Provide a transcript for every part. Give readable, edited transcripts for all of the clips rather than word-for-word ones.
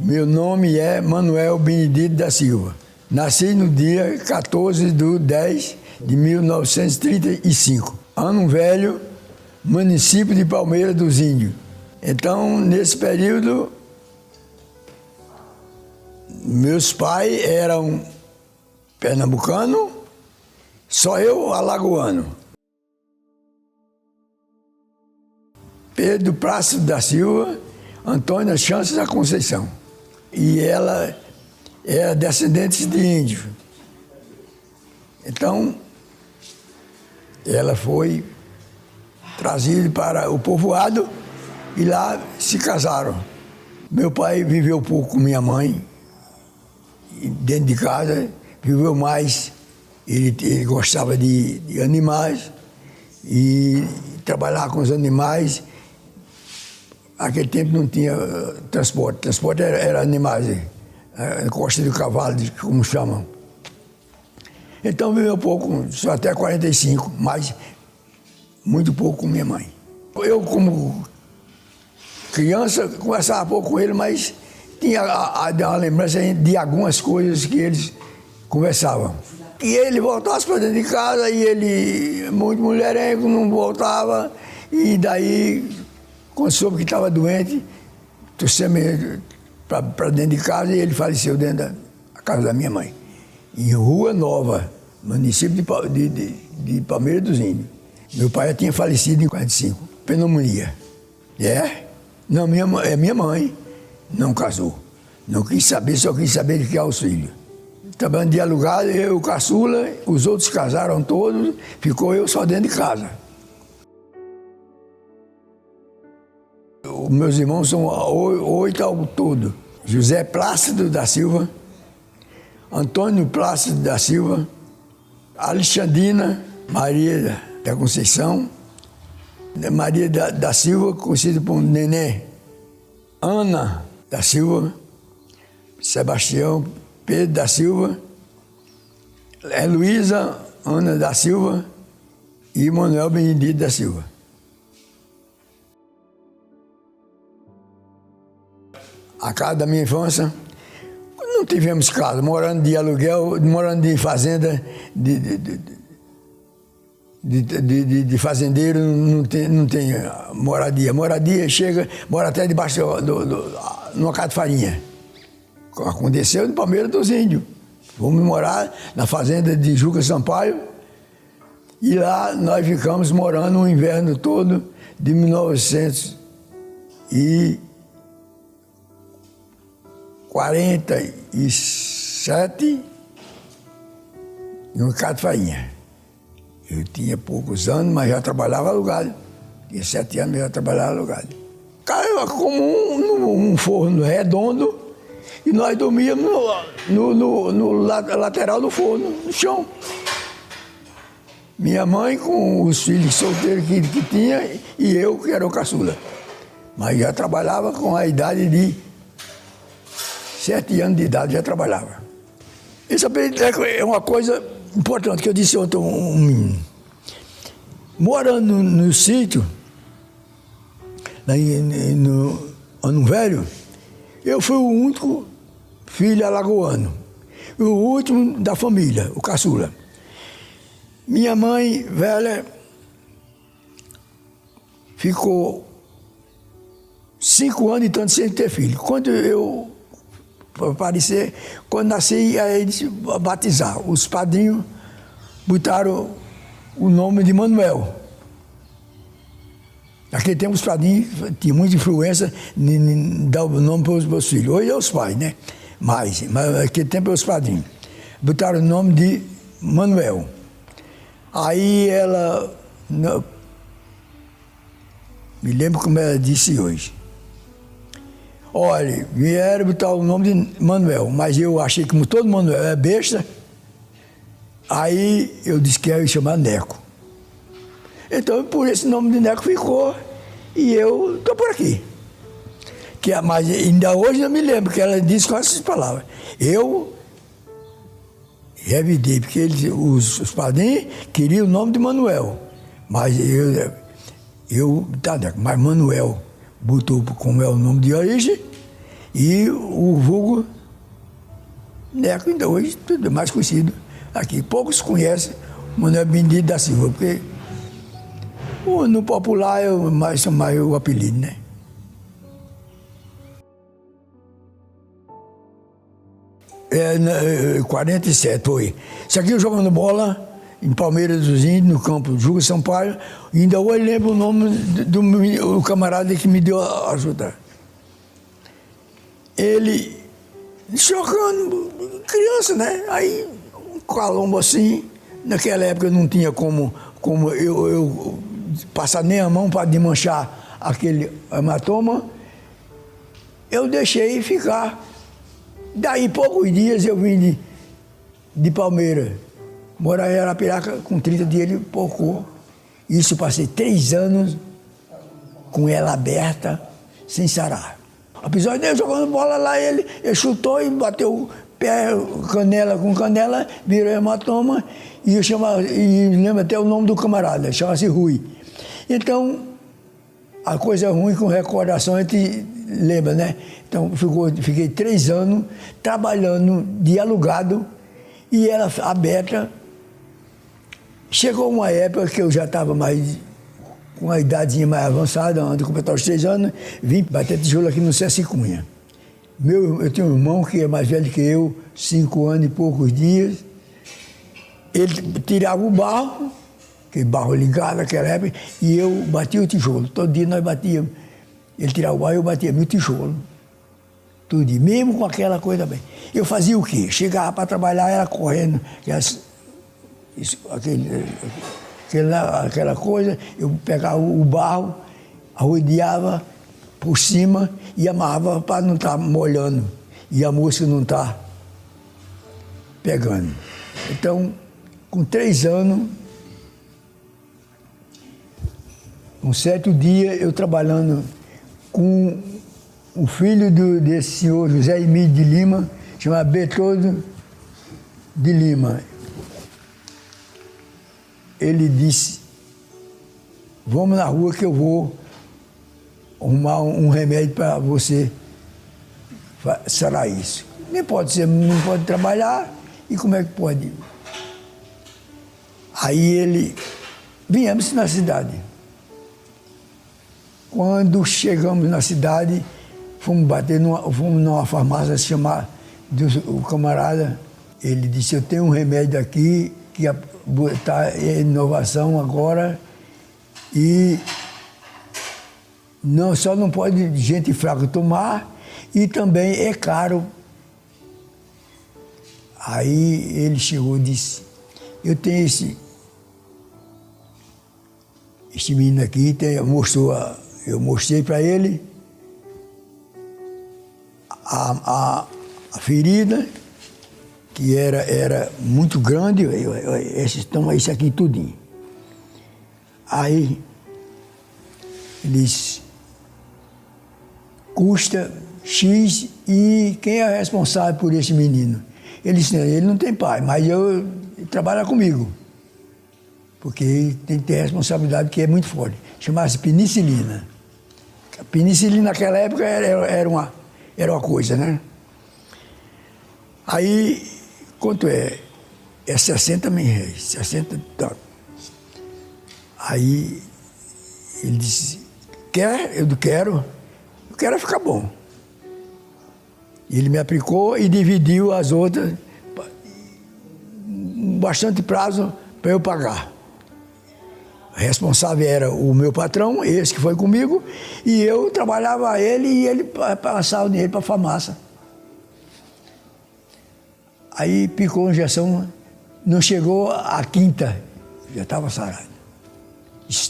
Meu nome é Manuel Benedito da Silva. Nasci no dia 14 de 10 de 1935. Ano Velho, município de Palmeira dos Índios. Então, nesse período, meus pais eram pernambucanos, só eu alagoano. Pedro Plácido da Silva, Antônia Chances da Conceição. E ela era descendente de índio. Então, ela foi trazida para o povoado e lá se casaram. Meu pai viveu pouco com minha mãe, dentro de casa, viveu mais. Ele gostava de animais e trabalhar com os animais. Naquele tempo não tinha transporte. Transporte era animais, costa de cavalo, como chamam. Então viveu pouco, só até 45, mas muito pouco com minha mãe. Eu, como criança, conversava pouco com ele, mas tinha a lembrança de algumas coisas que eles conversavam. E ele voltasse para dentro de casa, e ele, muito mulherengo, não voltava, e daí, quando soube que estava doente, trouxemos para dentro de casa e ele faleceu dentro da casa da minha mãe, em Rua Nova, município de Palmeira dos Índios. Meu pai já tinha falecido em 45, pneumonia. Não, minha mãe não casou. Não quis saber, só quis saber de criar os filhos. Trabalhando de alugado, eu, caçula, os outros casaram todos, ficou eu só dentro de casa. Os meus irmãos são 8 ao todo. José Plácido da Silva, Antônio Plácido da Silva, Alexandrina Maria da Conceição, Maria da Silva, conhecida por Nenê, Ana da Silva, Sebastião Pedro da Silva, Luísa Ana da Silva e Manuel Benedito da Silva. A casa da minha infância, não tivemos casa, morando de aluguel, morando de fazenda, de fazendeiro, não tem moradia. Moradia chega, mora até debaixo numa casa de farinha. Aconteceu no Palmeira dos Índios. Fomos morar na fazenda de Juca Sampaio e lá nós ficamos morando o inverno todo de 1947 no casa de farinha. Eu tinha poucos anos, mas já trabalhava alugado. Tinha 7 anos, mas já trabalhava alugado. Cara, como um forno redondo, e nós dormíamos no lateral do forno, no chão. Minha mãe com os filhos solteiros que tinha, e eu, que era o caçula. Mas já trabalhava com a idade de 7 anos de idade, já trabalhava. Isso é uma coisa importante que eu disse ontem a um menino. Morando no sítio, no Ano Velho, eu fui o único filho alagoano, o último da família, o caçula. Minha mãe, velha, ficou 5 anos e tanto sem ter filho. Quando eu aparecer, quando nasci, aí eles batizar. Os padrinhos botaram o nome de Manuel. Naquele tempo os padrinhos tinham muita influência em dar o nome para os meus filhos. Hoje é os pais, né? Mas naquele tempo é os padrinhos. Botaram o nome de Manuel. Aí ela, não, me lembro como ela disse hoje. Olha, vieram botar o nome de Manuel, mas eu achei que como todo Manuel é besta, aí eu disse que ia chamar Neco. Então, por esse nome de Neco ficou, e eu estou por aqui. Mas ainda hoje eu me lembro que ela disse com essas palavras. Eu revidei, porque os padrinhos queriam o nome de Manuel, mas mas Manuel botou como é o nome de origem, E o vulgo Neco, ainda hoje, tudo mais conhecido aqui. Poucos conhecem Manuel Benedito da Silva, porque no popular é mais o apelido, né? É, 47 foi. Isso aqui eu jogando bola em Palmeiras dos Índios, no campo Juca São Paulo. E ainda hoje lembro o nome do camarada que me deu a ajuda. Ele jogando, criança, né? Aí um calombo assim, naquela época não tinha como eu passar nem a mão para desmanchar aquele hematoma. Eu deixei ficar. Daí poucos dias eu vim de Palmeiras, morar em Arapiraca, com 30 dias ele pocou. Isso passei 3 anos com ela aberta, sem sarar. Apesar dele jogando bola lá, ele chutou e bateu pé, canela com canela, virou hematoma, e lembro até o nome do camarada, chama-se Rui. Então, a coisa ruim com recordação a gente lembra, né? Então, fiquei 3 anos trabalhando de alugado e ela aberta. Chegou uma época que eu já estava mais com a idadezinha mais avançada, antes de completar os 3 anos, vim bater tijolo aqui no César Cunha. Eu tenho um irmão que é mais velho que eu, 5 anos e poucos dias. Ele tirava o barro, aquele barro ligado naquela época, e eu batia o tijolo. Todo dia nós batíamos. Ele tirava o barro e eu batia meu tijolo. Tudo, mesmo com aquela coisa bem. Eu fazia o quê? Chegava para trabalhar, era correndo, aquela coisa, eu pegava o barro, arrodeava por cima e amarrava para não estar molhando e a mosca não estar pegando. Então, com 3 anos, um certo dia, eu trabalhando com o filho desse senhor José Emílio de Lima, chamado Bertoldo de Lima. Ele disse, vamos na rua que eu vou arrumar um remédio para você sarar isso. Nem pode ser, não pode trabalhar, e como é que pode? Aí viemos na cidade. Quando chegamos na cidade, fomos numa farmácia chamada, o camarada, ele disse, eu tenho um remédio aqui, que está em inovação agora, e só não pode gente fraca tomar, e também é caro. Aí ele chegou e disse, eu tenho esse menino aqui, eu mostrei para ele a ferida, que era muito grande, toma isso aqui tudinho. Aí ele disse, custa X e quem é responsável por esse menino? Ele disse, ele não tem pai, mas ele trabalha comigo, porque tem que ter responsabilidade que é muito forte. Chamava-se penicilina. A penicilina naquela época era uma coisa, né? Aí, quanto é? É 60 mil reais, 60 tanto. Aí ele disse, quer? Eu quero ficar bom. Ele me aplicou e dividiu as outras, bastante prazo para eu pagar. O responsável era o meu patrão, esse que foi comigo, e eu trabalhava ele e ele passava o dinheiro para a farmácia. Aí picou a injeção, não chegou a 5ª, já estava sarado.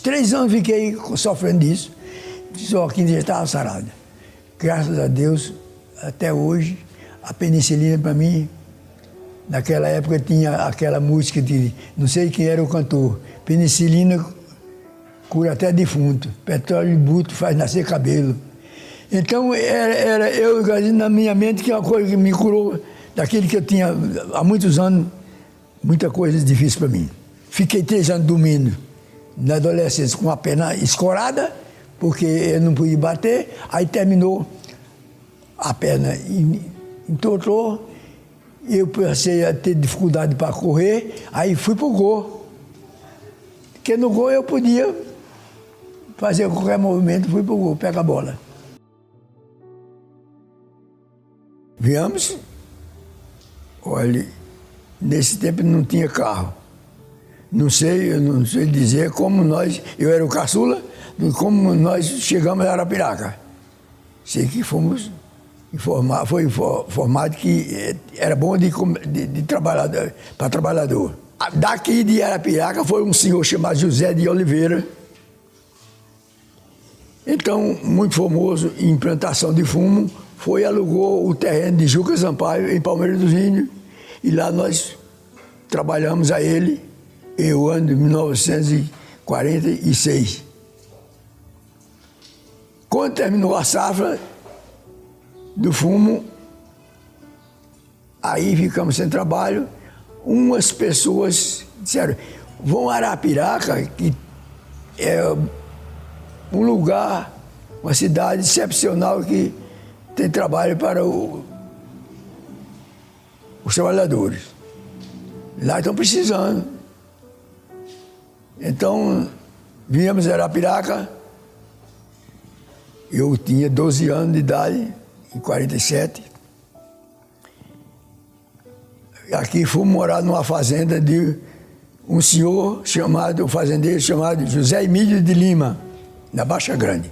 3 anos fiquei sofrendo disso, só a 5ª já estava sarada. Graças a Deus, até hoje, a penicilina para mim, naquela época tinha aquela música de, não sei quem era o cantor, penicilina cura até defunto, petróleo bruto faz nascer cabelo. Então, eu na minha mente que é uma coisa que me curou daquele que eu tinha há muitos anos, muita coisa difícil para mim. Fiquei 3 anos dormindo na adolescência com a perna escorada, porque eu não podia bater, aí terminou a perna entortou, eu passei a ter dificuldade para correr, aí fui pro gol. Porque no gol eu podia fazer qualquer movimento, fui pro gol, pega a bola. Viemos, olha, nesse tempo não tinha carro. Eu não sei dizer como eu era o caçula, como nós chegamos a Arapiraca. Sei que fomos foi informado que era bom de trabalhador, para trabalhador. Daqui de Arapiraca foi um senhor chamado José de Oliveira, então muito famoso em implantação de fumo, alugou o terreno de Juca Sampaio, em Palmeiras dos Índios, e lá nós trabalhamos a ele em o ano de 1946. Quando terminou a safra do fumo, aí ficamos sem trabalho. Umas pessoas disseram, vão a Arapiraca, que é um lugar, uma cidade excepcional que tem trabalho para os trabalhadores. Lá estão precisando. Então, viemos a Arapiraca, eu tinha 12 anos de idade, em 47. Aqui fomos morar numa fazenda de um senhor um fazendeiro chamado José Emílio de Lima, na Baixa Grande.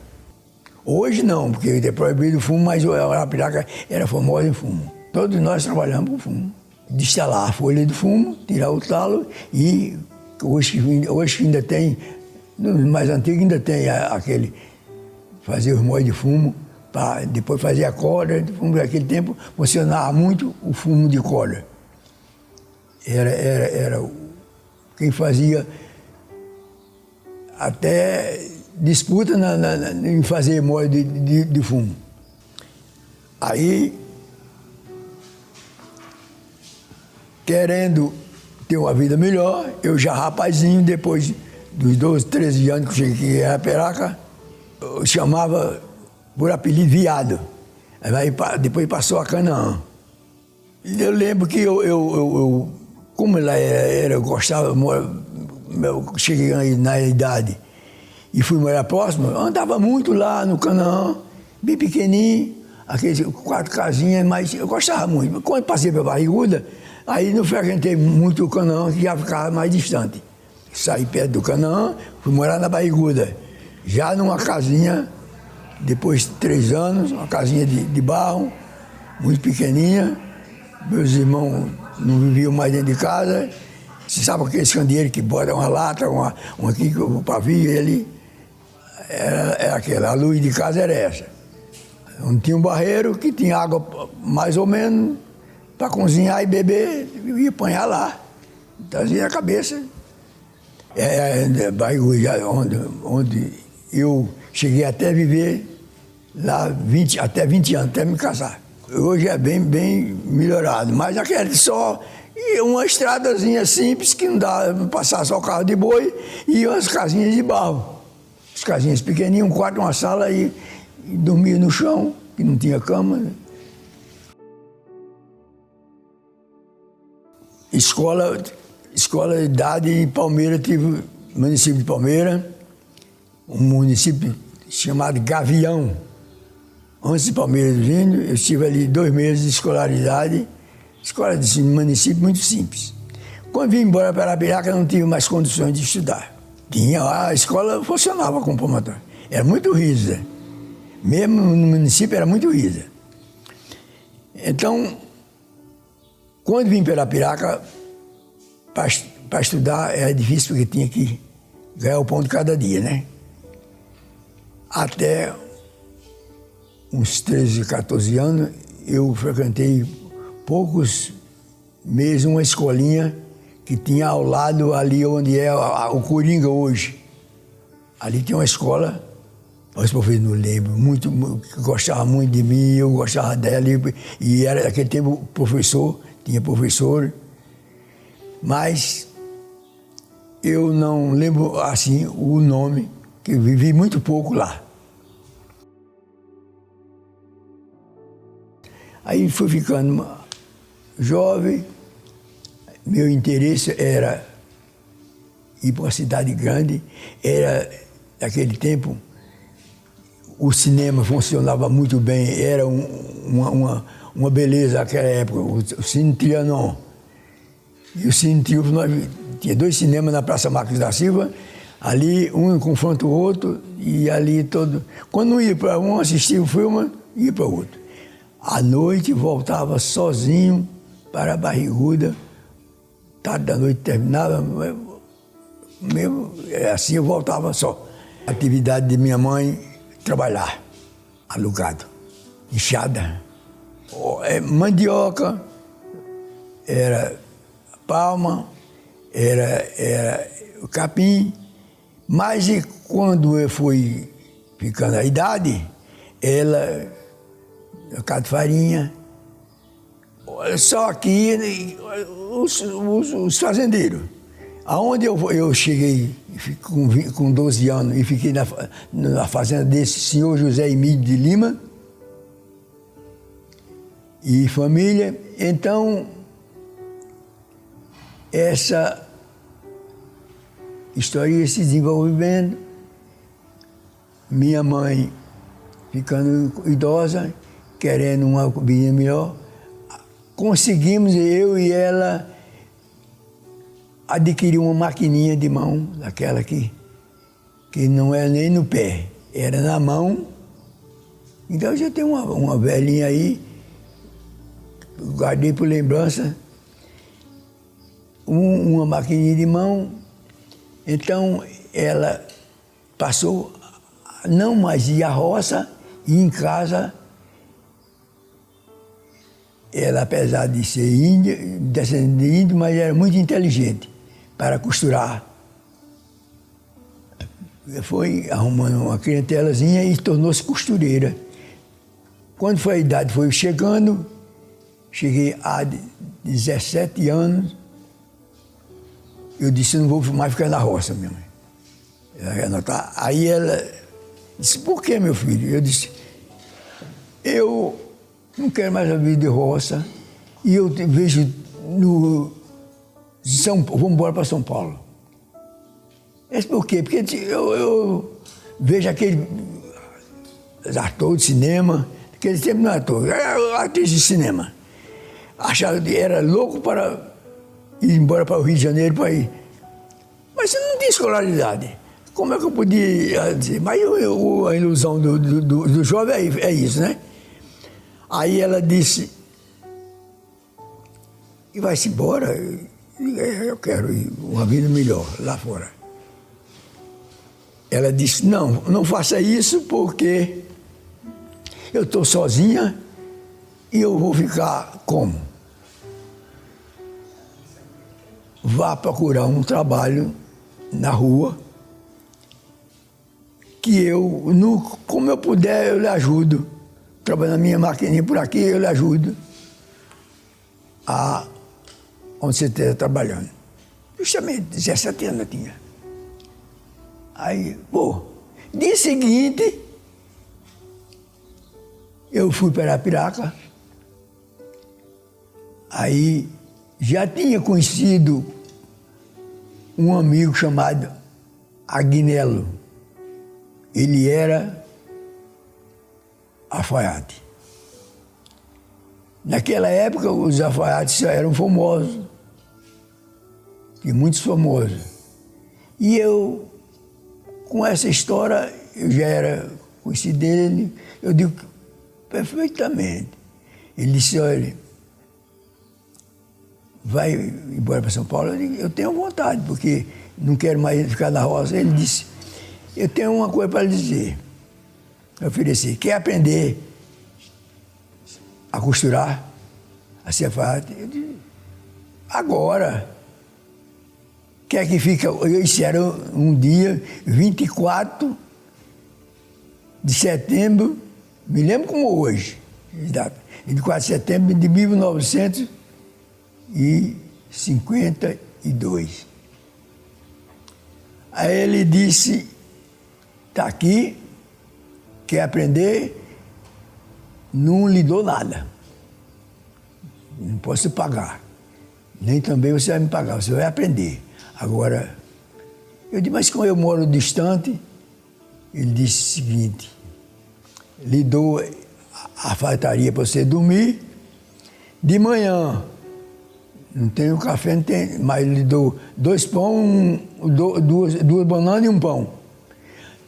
Hoje não, porque é proibido o fumo, mas a Arapiraca era famosa em fumo. Todos nós trabalhamos com fumo. Destalar a folha de fumo, tirar o talo e hoje ainda tem, nos mais antigos ainda tem aquele, fazer os molhos de fumo, para depois fazer a corda de fumo. Naquele tempo funcionava muito o fumo de corda. Era quem fazia até disputa em fazer molho de fumo. Aí, querendo ter uma vida melhor, eu já rapazinho, depois dos 12, 13 anos que eu cheguei em Arapiraca, eu chamava por apelido Viado. Aí depois passou a Canaã. E eu lembro que como ela eu gostava, eu cheguei aí na idade e fui morar próximo, eu andava muito lá no Canaã, bem pequenininho, aqueles 4 casinhas, mas eu gostava muito. Quando eu passei para Barriguda, aí não frequentei muito o Canaã, que já ficava mais distante. Saí perto do Canaã, fui morar na Barriguda, já numa casinha, depois de 3 anos, uma casinha de barro, muito pequenininha. Meus irmãos não viviam mais dentro de casa. Você sabe aqueles candeeiros que botam uma lata, um aqui, o pavio, ele era aquela. A luz de casa era essa. Não tinha um barreiro que tinha água mais ou menos para cozinhar e beber, e apanhar lá. Trazia a cabeça. Onde eu cheguei até viver lá até 20 anos, até me casar. Hoje é bem melhorado, mas aquele só uma estradazinha simples que não dá para passar só carro de boi e umas casinhas de barro. As casinhas pequenininhas, um quarto, uma sala e dormia no chão, que não tinha cama. Né? Escola de idade em Palmeira, tive município de Palmeira, um município chamado Gavião. Antes de Palmeiras dos Índios, eu estive ali 2 meses de escolaridade, escola de município muito simples. Quando vim embora para Arapiraca, não tive mais condições de estudar. A escola funcionava com palmatório. Era muito rígida. Mesmo no município era muito rígida. Então, quando vim para Arapiraca, para estudar era difícil porque tinha que ganhar o pão de cada dia, né? Até uns 13, 14 anos, eu frequentei poucos meses uma escolinha que tinha ao lado ali onde é o Coringa hoje. Ali tinha uma escola, os professores não lembro, que gostava muito de mim, eu gostava dela, e era naquele tempo tinha professor, mas eu não lembro assim o nome, que eu vivi muito pouco lá. Aí fui ficando jovem, meu interesse era ir para uma cidade grande, naquele tempo, o cinema funcionava muito bem, era uma beleza naquela época, o Cine Trianon. E o Cine Triunfo, tinha 2 cinemas na Praça Marques da Silva, ali um confronta o outro, e ali todo... Quando ia para um assistir o filme, ia para o outro. À noite voltava sozinho para a Barriguda, tarde da noite terminava, mesmo assim eu voltava só. A atividade de minha mãe, trabalhar, alugado, enxada, mandioca, era palma, era o capim, mas e quando eu fui ficando a idade, ela, mercado de farinha, só que os fazendeiros. Aonde eu cheguei com 12 anos e fiquei na fazenda desse senhor José Emílio de Lima e família, então essa história se desenvolvendo, minha mãe ficando idosa, querendo uma vida melhor, conseguimos, eu e ela, adquirir uma maquininha de mão, daquela que não era nem no pé, era na mão. Então eu já tenho uma velhinha aí, guardei por lembrança, uma maquininha de mão. Então ela passou a não mais ir à roça e em casa. Ela, apesar de ser índia, descendente de índio, mas era muito inteligente para costurar. Foi arrumando uma clientelazinha e tornou-se costureira. Quando foi a idade, foi chegando, cheguei a 17 anos, eu disse, não vou mais ficar na roça, minha mãe. Aí ela disse, por que, meu filho? Eu disse, eu não quero mais a vida de roça e eu vejo vamos embora para São Paulo. Mas por quê? Porque eu vejo aquele ator de cinema, aquele tempo não é ator, era atriz de cinema. Achava que era louco para ir embora para o Rio de Janeiro para ir. Mas eu não tinha escolaridade. Como é que eu podia dizer? Mas a ilusão do jovem é isso, né? Aí ela disse, e vai-se embora? Eu quero ir uma vida melhor lá fora. Ela disse, não faça isso porque eu estou sozinha e eu vou ficar como? Vá procurar um trabalho na rua que como eu puder, eu lhe ajudo. Trabalhando na minha maquininha por aqui, eu lhe ajudo onde você esteja trabalhando. Justamente 17 anos eu tinha. Aí, dia seguinte, eu fui para Arapiraca, aí já tinha conhecido um amigo chamado Agnello. Ele era alfaiate. Naquela época, os alfaiates eram famosos, e muitos famosos. E eu, com essa história, eu já era conhecido dele, eu digo perfeitamente. Ele disse, olha, vai embora para São Paulo? Eu digo, eu tenho vontade, porque não quero mais ficar na roça. Ele disse, eu tenho uma coisa para lhe dizer. Eu ofereci, quer aprender a costurar, a ser alfaiate? Eu disse, agora. Quer que fique, isso era um dia, 24 de setembro, me lembro como hoje, 24 de setembro de 1952. Aí ele disse, está aqui, quer aprender? Não lhe dou nada. não posso pagar. Nem também você vai me pagar, você vai aprender. Agora, eu disse, mas como eu moro distante, ele disse o seguinte, lhe dou a fartaria para você dormir, de manhã, não tenho café, não tem, mas lhe dou 2 pão, duas bananas e 1 pão.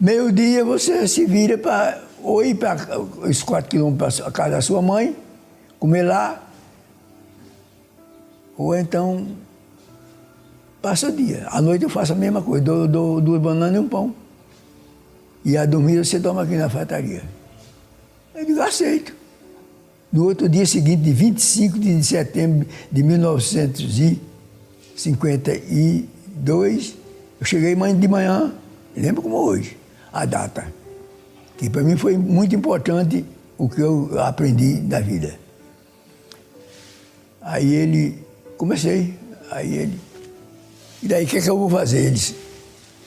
Meio-dia você se vira para ou ir para os 4 quilômetros para a casa da sua mãe, comer lá, ou então passa o dia. À noite eu faço a mesma coisa, dou 2 bananas e 1 pão. E a dormir você toma aqui na fartaria. Eu digo, aceito. No outro dia seguinte, de 25 de setembro de 1952, eu cheguei de manhã, lembro como hoje, a data. Que para mim foi muito importante o que eu aprendi da vida. E daí o que eu vou fazer? Ele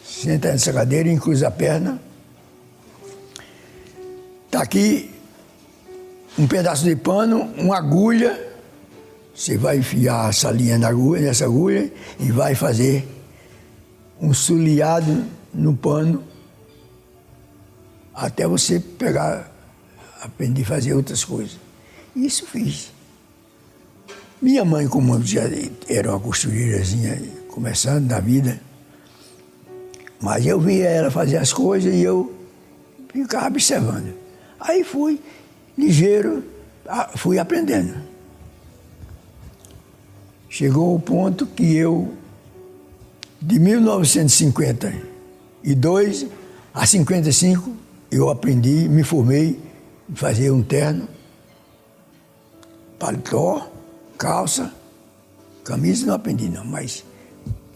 senta nessa cadeira, cruza a perna. Está aqui um pedaço de pano, uma agulha. Você vai enfiar essa linha nessa agulha e vai fazer um sulhado no pano até você aprender a fazer outras coisas. Isso fiz. Minha mãe, como já era uma costureirazinha, começando na vida, mas eu via ela fazer as coisas e eu ficava observando. Aí fui, ligeiro, fui aprendendo. Chegou o ponto que eu, de 1952 a 55, eu aprendi, me formei em fazer um terno, paletó, calça, camisa não aprendi não, mas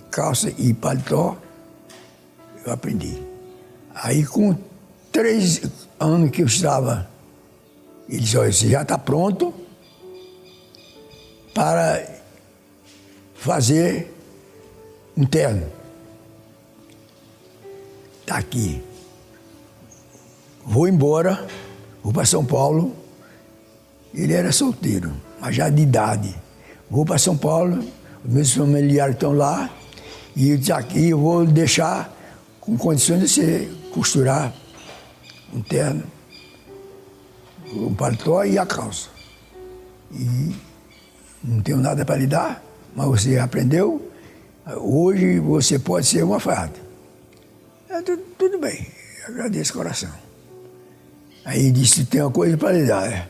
calça e paletó eu aprendi. Aí com 3 anos que eu estava, ele disse, olha, você já está pronto para fazer um terno. Está aqui. Vou embora, vou para São Paulo. Ele era solteiro, mas já de idade. Vou para São Paulo, os meus familiares estão lá, e aqui eu vou deixar com condições de você costurar um terno, um paletó e a calça. E não tenho nada para lhe dar, mas você aprendeu, hoje você pode ser uma alfaiate. Tudo bem, agradeço o coração. Aí disse, tem uma coisa para lhe dar.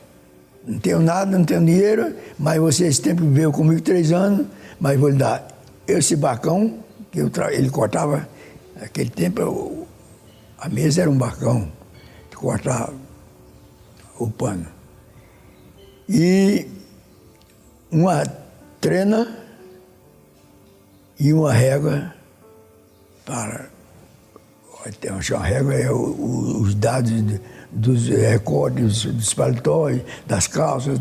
Não tenho nada, não tenho dinheiro, mas você esse tempo viveu comigo 3 anos, mas vou lhe dar esse bacão, que ele cortava, naquele tempo a mesa era um bacão, de cortar o pano. E uma trena e uma régua para... Uma régua é os dados dos recortes, dos paletós, das calças,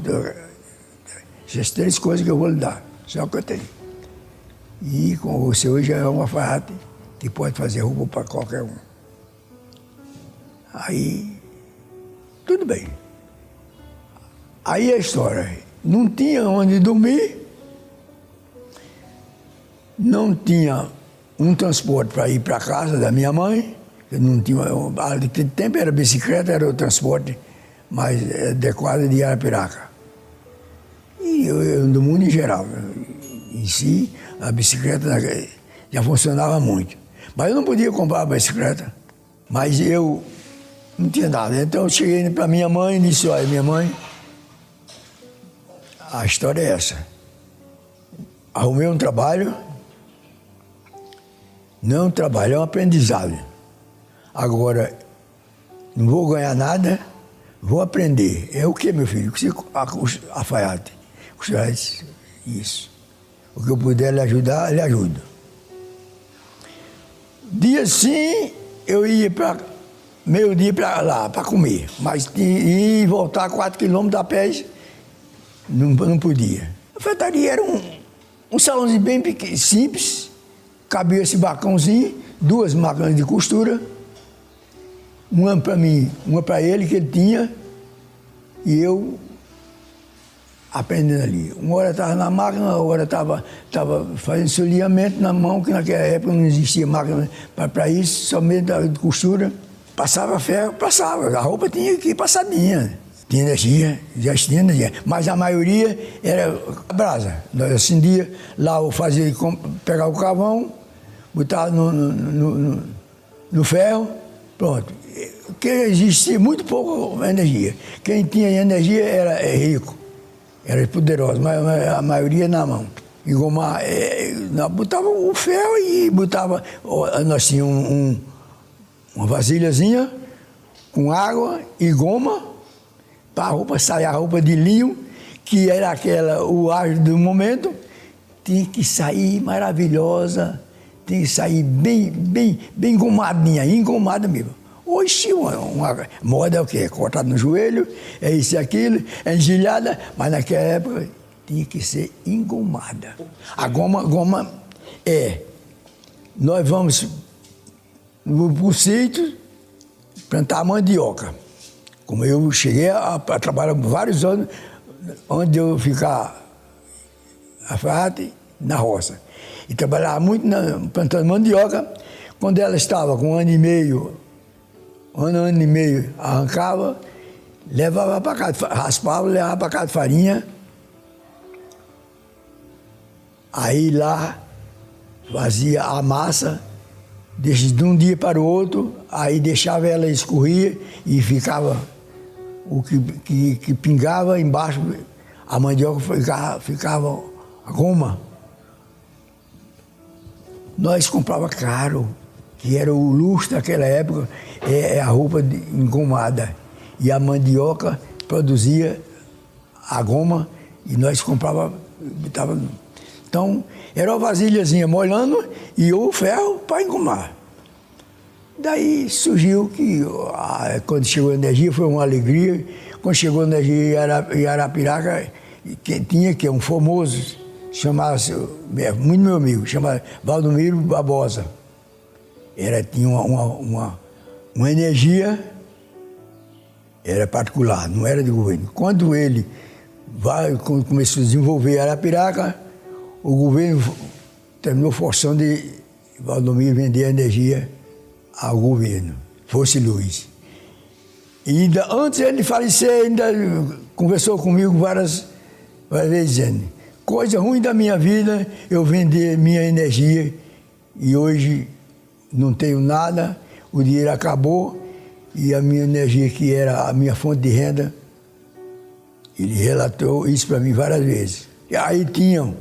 essas 3 coisas que eu vou lhe dar, só que eu tenho. E com você hoje é uma alfaiate que pode fazer roupa para qualquer um. Aí, tudo bem. Aí a história, não tinha onde dormir, não tinha um transporte para ir para a casa da minha mãe, eu não tinha, naquele tempo era bicicleta, era o transporte mais adequado de Arapiraca. E eu no mundo em geral, em si, a bicicleta já funcionava muito. Mas eu não podia comprar a bicicleta, mas eu não tinha nada. Então eu cheguei para minha mãe e disse, olha, minha mãe, a história é essa. Arrumei um trabalho, não é um trabalho, é um aprendizado. Agora, não vou ganhar nada, vou aprender. É o que, meu filho? Alfaiate. Isso. O que eu puder lhe ajudar, lhe ajudo. Dia sim, eu ia para meio-dia para lá, para comer. Mas ir e voltar 4 quilômetros a pé, não podia. A alfaiataria era um salãozinho bem pequeno, simples. Cabia esse bacãozinho, 2 máquinas de costura, uma para mim, uma para ele, que ele tinha, e eu aprendendo ali. Uma hora estava na máquina, outra hora estava fazendo soleamento na mão, que naquela época não existia máquina para isso, somente de costura. Passava ferro, passava. A roupa tinha que ir passadinha. Tinha energia, já tinha energia. Mas a maioria era brasa. Nós acendia, lá eu fazia, pegava o carvão, botava no ferro, pronto. Porque existia muito pouco energia. Quem tinha energia era rico, era poderoso, mas a maioria na mão. Engomar, botava o ferro e botava. Nós tínhamos uma vasilhazinha com água e goma para a roupa sair, a roupa de linho, que era o ágio do momento, tinha que sair maravilhosa, tinha que sair bem engomadinha, engomada mesmo. Hoje uma moda é o quê? Cortada no joelho, é isso e aquilo, é engilhada, mas naquela época tinha que ser engomada. A goma nós vamos no sítio plantar mandioca. Como eu cheguei a trabalhar vários anos, onde eu ficar na roça. E trabalhava muito plantando mandioca. Quando ela estava com um ano e meio, arrancava, levava para casa, raspava, levava para casa de farinha. Aí lá fazia a massa, de um dia para o outro, aí deixava ela escorrer e ficava o que pingava embaixo, a mandioca ficava a goma. Nós comprava caro, que era o luxo daquela época, a roupa engomada. E a mandioca produzia a goma e nós comprava, botava. Então, era uma vasilhazinha molhando e o ferro para engomar. Daí surgiu que, quando chegou a energia, foi uma alegria. Quando chegou a energia em Arapiraca, tinha que um famoso, chamava-se, muito meu amigo, chamava Valdomiro Barbosa. Tinha uma energia, era particular, não era de governo. Quando ele começou a desenvolver Arapiraca, o governo terminou forçando Valdomiro vender a energia ao governo, fosse luz. E ainda antes ele falecer, ainda conversou comigo várias vezes dizendo: coisa ruim da minha vida, eu vender minha energia e hoje não tenho nada, o dinheiro acabou e a minha energia, que era a minha fonte de renda, ele relatou isso para mim várias vezes. E aí tinham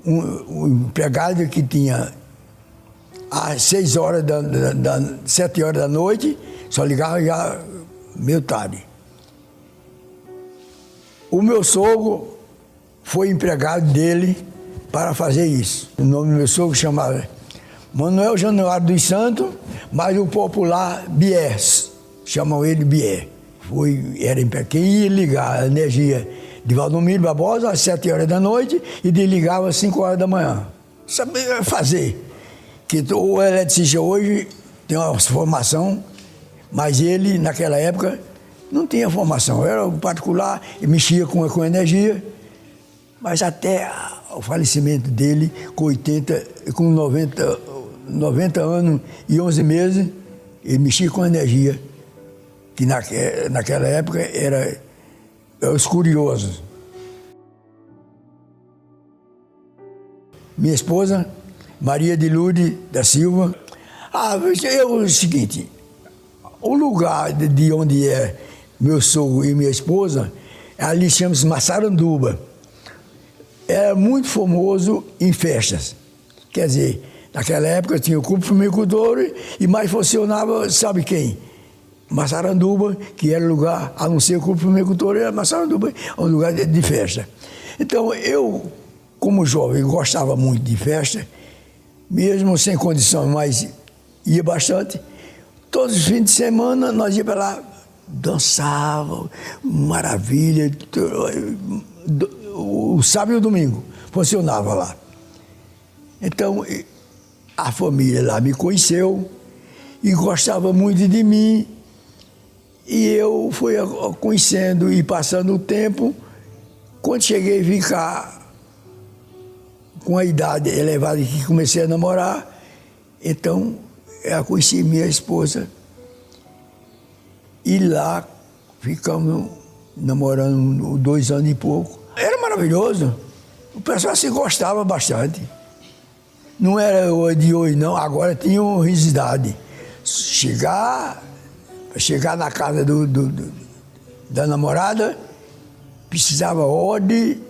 um empregado que tinha às 7 horas da noite, só ligava já meio tarde. O meu sogro foi empregado dele para fazer isso. O nome do meu sogro chamava Manuel Januário dos Santos, mas o popular Bier, chamam ele Bier. Quem ia ligar a energia de Valdomiro Barbosa às 7 horas da noite e desligava às 5 horas da manhã. Sabia fazer. Que o eletricista hoje tem uma formação, mas ele, naquela época, não tinha formação. Era um particular e mexia com energia, mas até o falecimento dele, com 90 anos e 11 meses, ele mexia com energia, que naquela época era os curiosos. Minha esposa, Maria de Lourdes da Silva. É o seguinte, o lugar de onde é meu sogro e minha esposa, ali chama-se Massaranduba. Era muito famoso em festas. Quer dizer, naquela época tinha o Clube Fumicultor e mais funcionava, sabe quem? Massaranduba, que era lugar, a não ser o Clube Fumicultor, era Massaranduba, um lugar de festa. Então eu, como jovem, gostava muito de festa, mesmo sem condição, mas ia bastante. Todos os fins de semana nós íamos para lá, dançava, maravilha. O sábado e o domingo funcionava lá. Então a família lá me conheceu e gostava muito de mim. E eu fui conhecendo e passando o tempo, Quando cheguei a ficar com a idade elevada que comecei a namorar, então eu conheci minha esposa e lá ficamos namorando 2 anos e pouco. Era maravilhoso, o pessoal se gostava bastante. Não era de hoje não, agora tinha uma risidade. Chegar na casa da namorada, precisava ordem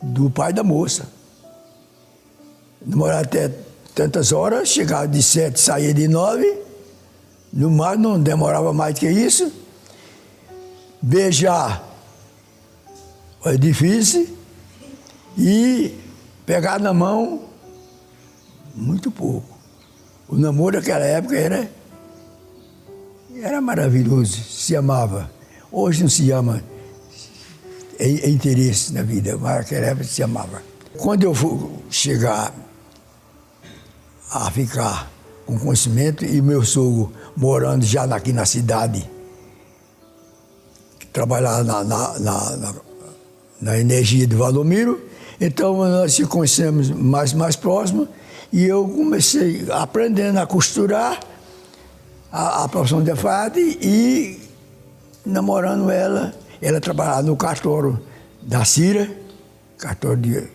do pai da moça. Demorar até tantas horas, chegava de 7, saía de 9, no mais não demorava mais do que isso. Beijar é difícil e pegar na mão, muito pouco. O namoro naquela época era maravilhoso, se amava. Hoje não se ama, é interesse na vida, mas naquela época se amava. Quando eu for chegar a ficar com conhecimento e meu sogro morando já aqui na cidade, trabalhava na energia de Valdomiro, então nós se conhecemos mais próximo e eu comecei aprendendo a costurar a profissão de alfaiate e namorando ela. Ela trabalhava no cartório da Cira, cartório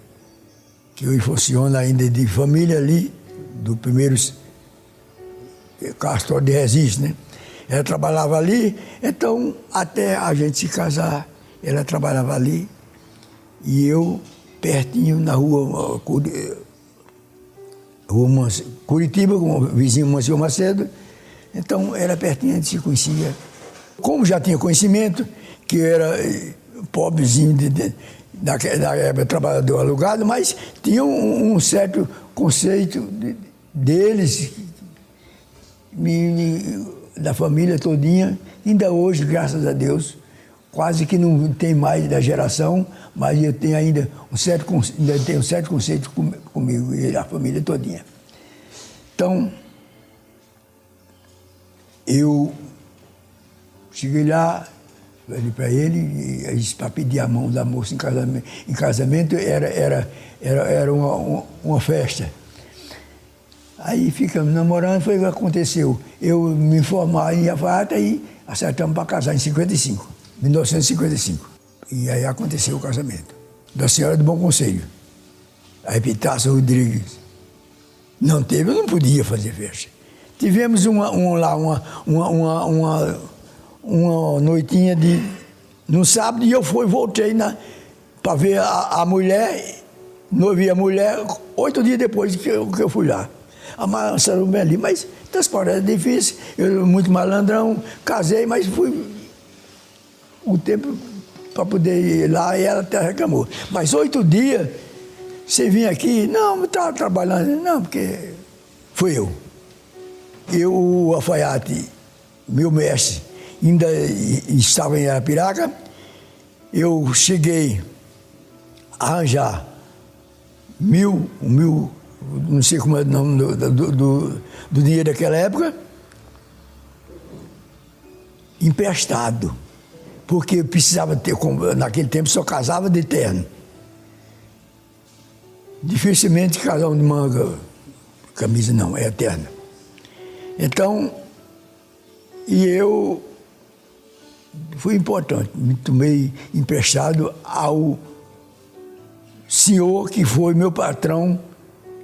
que hoje funciona ainda de família ali, do primeiro cartório de registro, né? Ela trabalhava ali, então até a gente se casar, ela trabalhava ali e eu pertinho na rua Curitiba, com o vizinho Mancil Macedo, então era pertinho, a gente se conhecia. Como já tinha conhecimento, que eu era pobrezinho da época, trabalhador alugado, mas tinha um certo conceito deles, da família todinha, ainda hoje, graças a Deus, quase que não tem mais da geração, mas eu tenho ainda um certo conceito comigo e a família todinha. Então, eu cheguei lá, falei para ele, para pedir a mão da moça em casamento era uma festa. Aí ficamos namorando, foi o que aconteceu. Eu me formar em alfaiate e acertamos para casar em 1955. E aí aconteceu o casamento. Da Senhora do Bom Conselho, a Epitácio Rodrigues. Não teve, eu não podia fazer festa. Tivemos uma noitinha no sábado e eu voltei para ver a mulher, noiva e a mulher, 8 dias depois que eu fui lá. Amassaram bem ali, mas transporte era difícil, eu muito malandrão, casei, mas fui o tempo para poder ir lá e ela até reclamou. Mas 8 dias, você vinha aqui, não, estava trabalhando, não, porque fui eu. O alfaiate, meu mestre, ainda estava em Arapiraca, eu cheguei a arranjar não sei como é o nome do dinheiro daquela época, emprestado, porque precisava ter, naquele tempo só casava de terno. Dificilmente casava de manga, camisa não, é terno. Então, e eu fui importante, me tomei emprestado ao senhor que foi meu patrão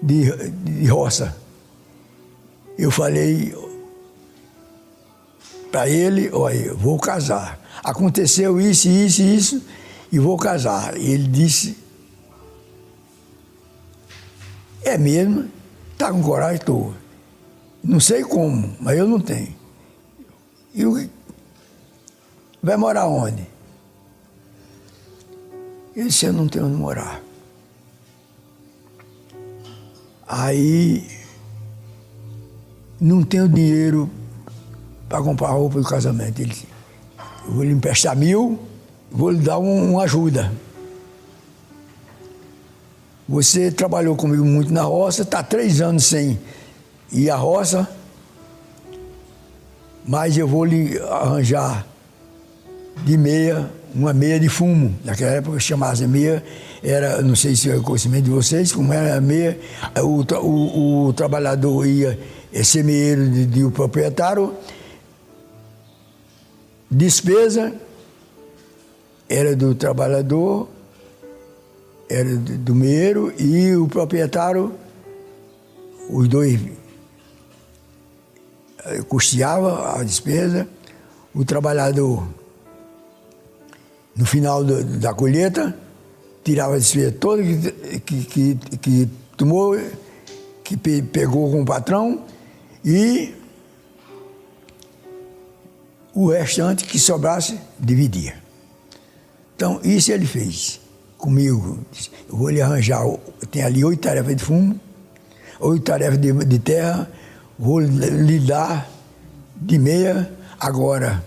de roça. Eu falei para ele, olha, eu vou casar. Aconteceu isso, e vou casar. E ele disse, é mesmo? Está com coragem? Estou. Não sei como, mas eu não tenho. E vai morar onde? Ele disse, eu não tenho onde morar. Aí, não tenho dinheiro para comprar roupa do casamento. Ele disse, eu vou lhe emprestar 1.000, vou lhe dar uma ajuda. Você trabalhou comigo muito na roça, está 3 anos sem ir à roça, mas eu vou lhe arranjar de meia uma meia de fumo. Naquela época chamava-se meia, era, não sei se é o conhecimento de vocês, como era a meia, o trabalhador ia ser meieiro de o proprietário, despesa era do trabalhador, era do meieiro, e o proprietário, os dois custeava a despesa, o trabalhador, no final da colheita, tirava a despesa toda que tomou, que pegou com o patrão, e o restante que sobrasse, dividia. Então, isso ele fez comigo. Eu vou lhe arranjar, tem ali 8 tarefas de fumo, 8 tarefas de terra, vou lhe dar de meia. Agora,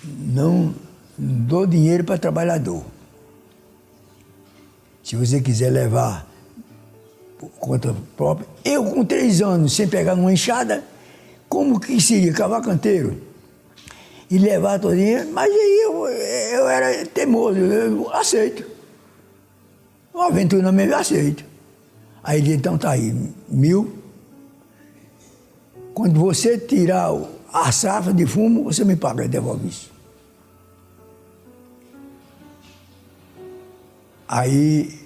não dou dinheiro para trabalhador. Se você quiser levar por conta própria, eu com 3 anos sem pegar numa enxada, como que seria cavacanteiro? E levar todo o dinheiro, mas aí eu era teimoso, eu aceito. Uma aventura mesmo, eu aceito. Aí ele disse, então tá aí, 1.000. Quando você tirar a safra de fumo, você me paga, devolve isso. Aí,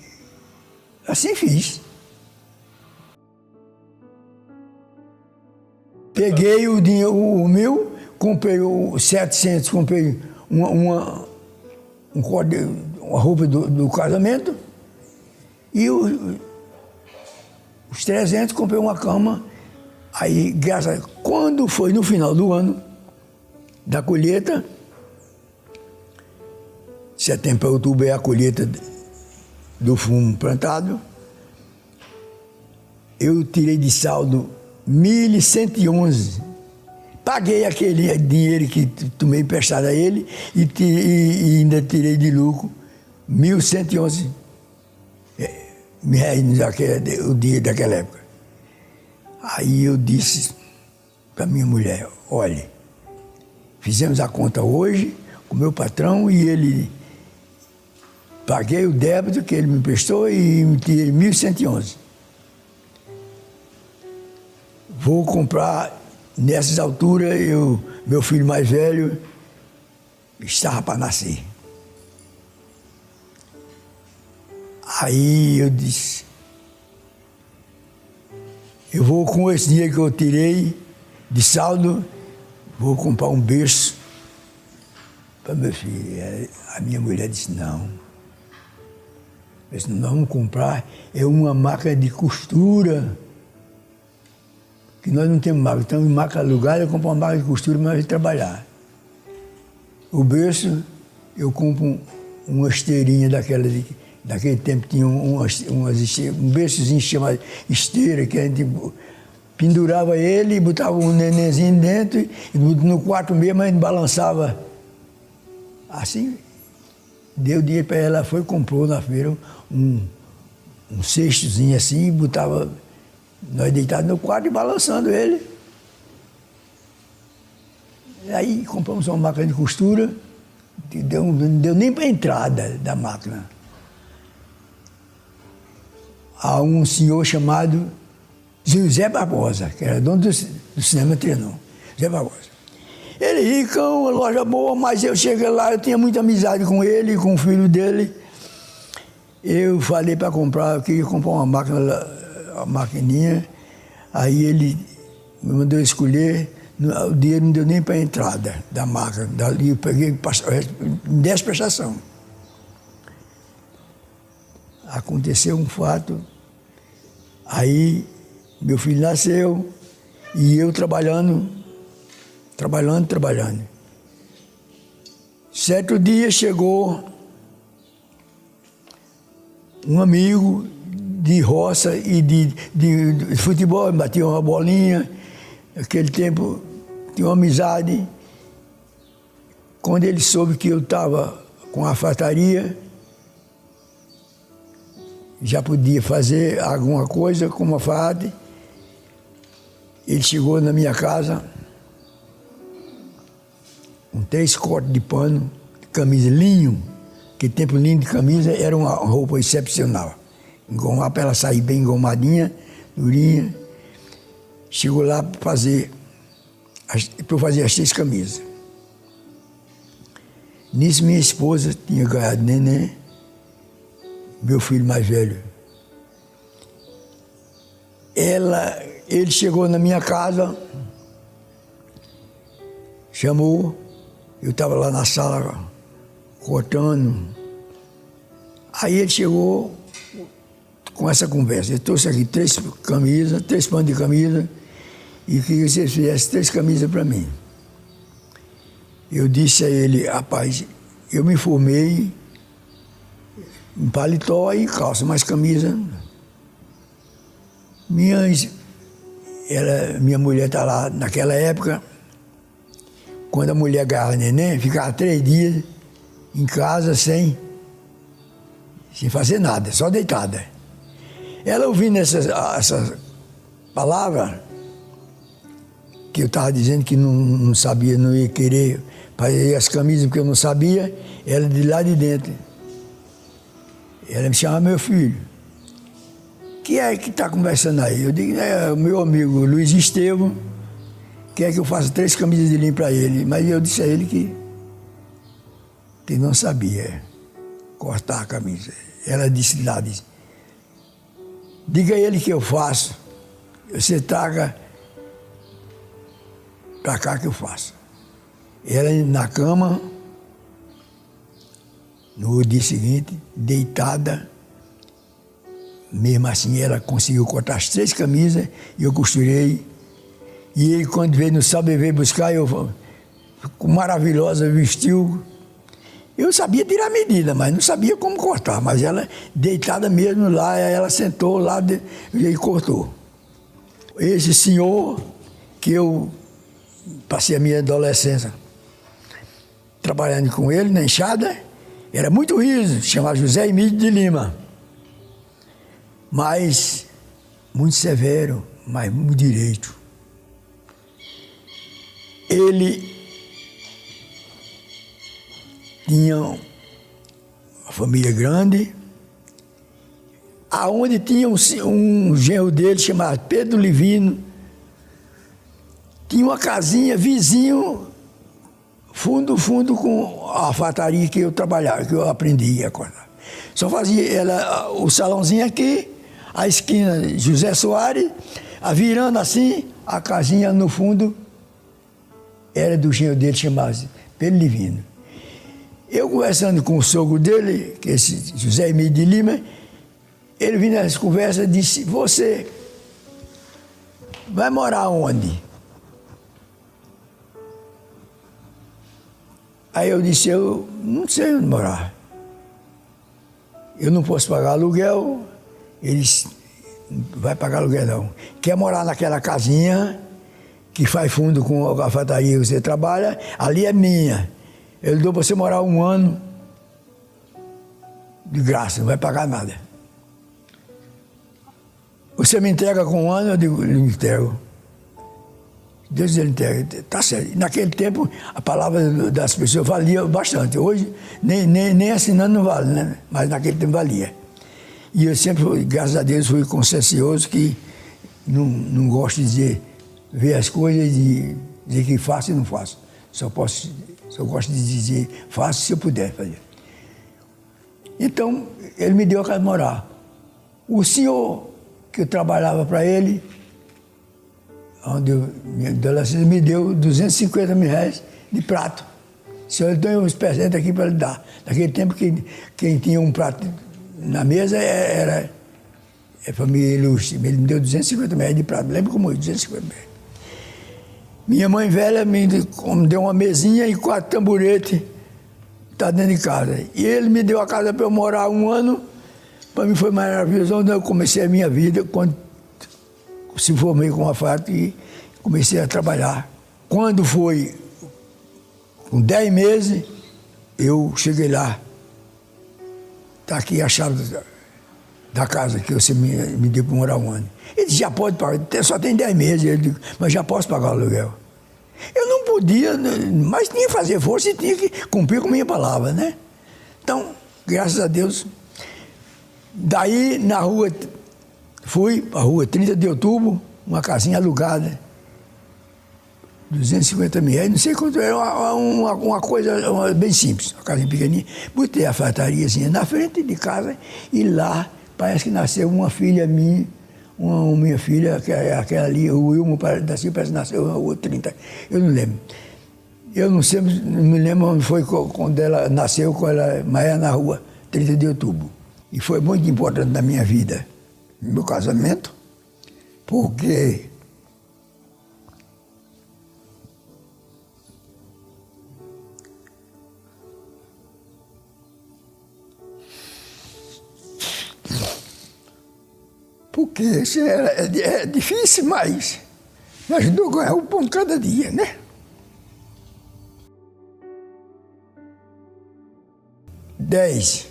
assim fiz. Peguei o dinheiro, o 1.000, comprei os 700, comprei uma roupa do casamento, e os 300 comprei uma cama. Aí, graças a Deus, quando foi no final do ano, da colheita, setembro para outubro é a colheita do fumo plantado, eu tirei de saldo 1.111. Paguei aquele dinheiro que tomei emprestado a ele e ainda tirei de lucro 1.111 reais, o dinheiro daquela época. Aí eu disse para minha mulher, olha, fizemos a conta hoje com o meu patrão e ele, paguei o débito que ele me emprestou e me tirei 1.111. Vou comprar, nessas alturas, meu filho mais velho estava para nascer. Aí eu disse, eu vou com esse dinheiro que eu tirei de saldo, vou comprar um berço para meu filho. A minha mulher disse, não. Eu disse, nós vamos comprar uma máquina de costura, que nós não temos máquina, então máquina alugada, eu compro uma máquina de costura para trabalhar. O berço, eu compro uma esteirinha daquele tempo tinha um berçozinho chamado esteira, que a gente pendurava ele e botava um nenenzinho dentro, e no quarto mesmo a gente balançava. Assim, deu dinheiro para ela, foi e comprou na feira um cestozinho assim, e botava nós deitados no quarto e balançando ele. E aí compramos uma máquina de costura, que não deu nem para a entrada da máquina. A um senhor chamado José Barbosa, que era dono do cinema Trianon, José Barbosa. Ele ricão, uma loja boa, mas eu cheguei lá, eu tinha muita amizade com ele, com o filho dele. Eu falei para comprar, eu queria comprar uma máquina, uma maquininha, aí ele me mandou escolher, o dinheiro não deu nem para a entrada da máquina, dali eu peguei 10 prestações. Aconteceu um fato, aí meu filho nasceu e eu trabalhando. Certo dia chegou um amigo de roça e de futebol, batia uma bolinha, naquele tempo tinha uma amizade. Quando ele soube que eu estava com a fartaria, já podia fazer alguma coisa com uma farda, ele chegou na minha casa com 3 cortes de pano, camisa linho, que tempo linho de camisa era uma roupa excepcional. Engomar para ela sair bem engomadinha, durinha. Chegou lá para fazer as 6 camisas. Nisso minha esposa tinha ganhado neném, meu filho mais velho. Ele chegou na minha casa, chamou, eu estava lá na sala cortando. Aí ele chegou com essa conversa. Eu trouxe aqui 3 camisas, 3 panos de camisa, e queria que você fizesse 3 camisas para mim. Eu disse a ele, rapaz, eu me formei em paletó e calça, mas camisa. Minha mulher está lá, naquela época, quando a mulher ganhava neném, ficava 3 dias em casa sem fazer nada, só deitada. Ela ouvindo essa palavra, que eu estava dizendo que não sabia, não ia querer fazer as camisas porque eu não sabia, ela de lá de dentro. Ela me chamava meu filho. Quem é que está conversando aí? Eu digo, é o meu amigo Luiz Estevam, quer que eu faça 3 camisas de linho para ele. Mas eu disse a ele que não sabia cortar a camisa. Ela disse lá, diga a ele que eu faço, você traga para cá que eu faço. Ela na cama, no dia seguinte, deitada, mesmo assim ela conseguiu cortar as 3 camisas e eu costurei. E ele, quando veio no sábado, veio buscar, eu, maravilhosa, vestiu. Eu sabia tirar a medida, mas não sabia como cortar. Mas ela, deitada mesmo lá, ela sentou lá e cortou. Esse senhor, que eu passei a minha adolescência trabalhando com ele na enxada, era muito riso, chamava José Emílio de Lima. Mas muito severo, mas muito direito. Ele tinha uma família grande, aonde tinha um genro dele chamado Pedro Livino, tinha uma casinha vizinho, fundo com a fataria que eu trabalhava, que eu aprendi a cortar. Só fazia o salãozinho aqui, a esquina José Soares, virando assim, a casinha no fundo era do genro dele, chamado Pedro Livino. Eu conversando com o sogro dele, que é esse José Emílio de Lima, ele vindo nessa conversa e disse, você vai morar onde? Aí eu disse, eu não sei onde morar. Eu não posso pagar aluguel. Ele disse, não vai pagar aluguel não. Quer morar naquela casinha que faz fundo com a fataria que você trabalha, ali é minha. Ele deu para você morar 1 ano de graça, não vai pagar nada. Você me entrega com 1 ano, eu digo, eu entrego. Deus ele entrega, tá certo. Naquele tempo, a palavra das pessoas valia bastante. Hoje, nem assinando não vale, né? Mas naquele tempo valia. E eu sempre, graças a Deus, fui consciencioso que não gosto de ver as coisas e dizer que faço e não faço. Só gosto de dizer, faço se eu puder fazer. Então, ele me deu a casa de morar. O senhor que eu trabalhava para ele, onde minha adolescência, me deu 250 mil reais de prato. O senhor tem uns presentes aqui para ele dar. Naquele tempo, quem tinha um prato na mesa era a família ilustre. Ele me deu 250 mil reais de prato. Lembra como eu, 250 mil reais. Minha mãe velha me deu uma mesinha e 4 tamboretes, está dentro de casa. E ele me deu a casa para eu morar 1 ano. Para mim foi maravilhoso, onde eu comecei a minha vida, quando se formei com a FAT e comecei a trabalhar. Quando foi com 10 meses, eu cheguei lá. Está aqui a chave da casa que você me deu para morar 1 ano. Ele disse, já pode pagar, só tem 10 meses. Ele disse, mas já posso pagar o aluguel. Eu não podia, mas tinha que fazer força e tinha que cumprir com a minha palavra, né? Então, graças a Deus. Daí, na rua, fui para a rua 30 de outubro, uma casinha alugada, 250 mil reais, não sei quanto era, uma coisa bem simples, uma casinha pequenininha. Botei a fratariazinha na frente de casa e lá parece que nasceu uma filha minha, minha filha, que é aquela ali, o Wilmo da Silva, parece que nasceu na rua 30, eu não lembro. Eu não sei, não me lembro onde foi quando ela nasceu, mas era na rua 30 de outubro. E foi muito importante na minha vida, no meu casamento, porque isso é difícil, mas me ajudou a ganhar o pão cada dia, né? Dez,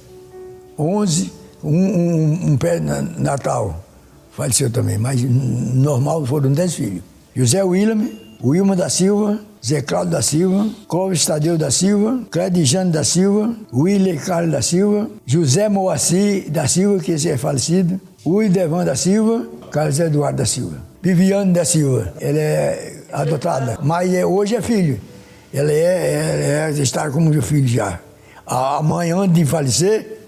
11, um pé Natal, faleceu também, mas normal foram 10 filhos. José Wilma da Silva, Zé Cláudio da Silva, Clóvis Tadeu da Silva, Cledijane da Silva, William Carlos da Silva, José Moacir da Silva, que esse é falecido, Devan da Silva, Carlos Eduardo da Silva. Viviane da Silva, ela é adotada, mas hoje é filho. Ela está como meu filho já. A mãe, antes de falecer,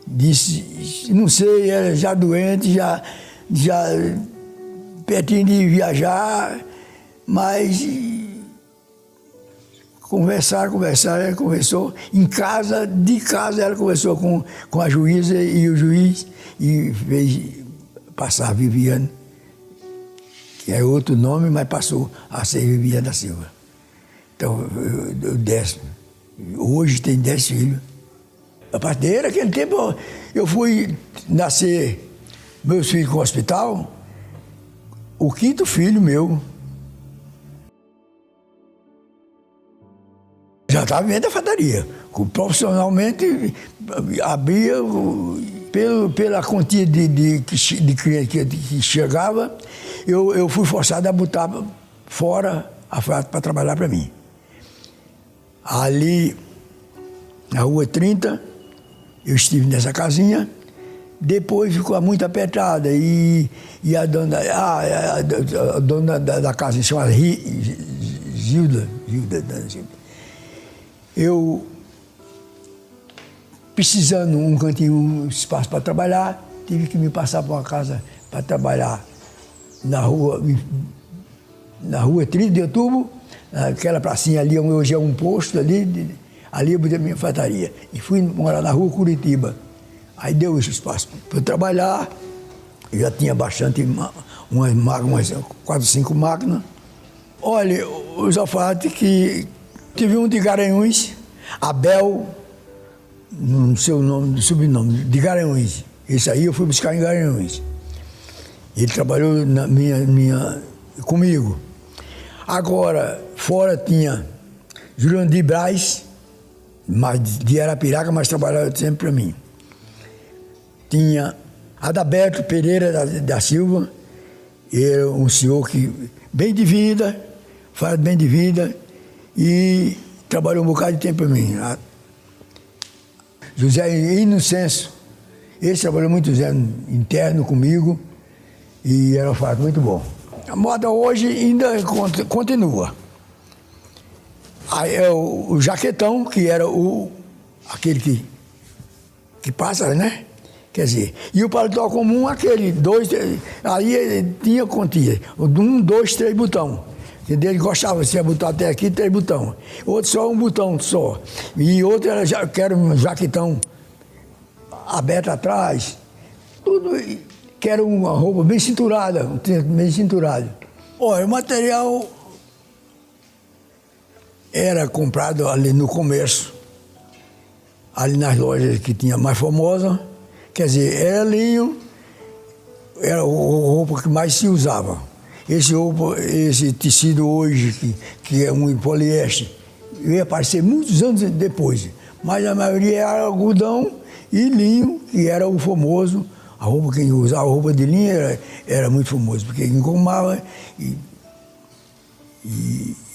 disse, não sei, era já doente, já pertinho de viajar, mas ela conversou, de casa ela conversou com a juíza e o juiz e fez passar a Viviane, que é outro nome, mas passou a ser Viviane da Silva. Então, hoje tem 10 filhos. A partir daquele tempo, eu fui nascer, meus filhos com o hospital, o 5º filho meu. Já estava vendo a fadaria. Profissionalmente, abria, pela quantia de cliente que chegava, eu fui forçado a botar fora a frata para trabalhar para mim. Ali, na rua 30, eu estive nessa casinha, depois ficou muito apertada e a dona da casa, chamada Gilda, eu precisando um cantinho, um espaço para trabalhar, tive que me passar para uma casa para trabalhar na rua 30 de outubro, aquela pracinha ali, hoje é um posto ali eu botei a minha fataria. E fui morar na rua Curitiba. Aí deu esse espaço para eu trabalhar, eu já tinha bastante, umas 4, 5 máquinas. Olha, os alfaiates que tive um de Garanhuns, Abel, não sei o nome, sobrenome, de Garanhuns. Esse aí eu fui buscar em Garanhuns. Ele trabalhou comigo. Agora, fora tinha Jurandir Braz, de Arapiraca, mas trabalhava sempre para mim. Tinha Adalberto Pereira da Silva, era um senhor bem de vida, faz bem de vida, e trabalhou um bocado de tempo para mim. José Inocêncio, esse trabalhou muitos anos interno comigo, e era um fato muito bom. A moda hoje ainda continua. Aí é o jaquetão, que era aquele que passa, né? Quer dizer, e o paletó comum, aquele, aí tinha quantia, 1, 2, 3 botão. Entendeu? Ele gostava, se ia botar até aqui, 3 botão. Outro só um botão só. E outro era um jaquetão aberto atrás, tudo, que era uma roupa bem cinturada, bem cinturado. Olha, o material era comprado ali no comércio, ali nas lojas que tinha mais famosa, quer dizer, era linho, era a roupa que mais se usava. Esse tecido hoje, que é um poliéster, veio aparecer muitos anos depois, mas a maioria era algodão e linho, que era o famoso. A roupa, quem usava a roupa de linho era muito famoso, porque engomava e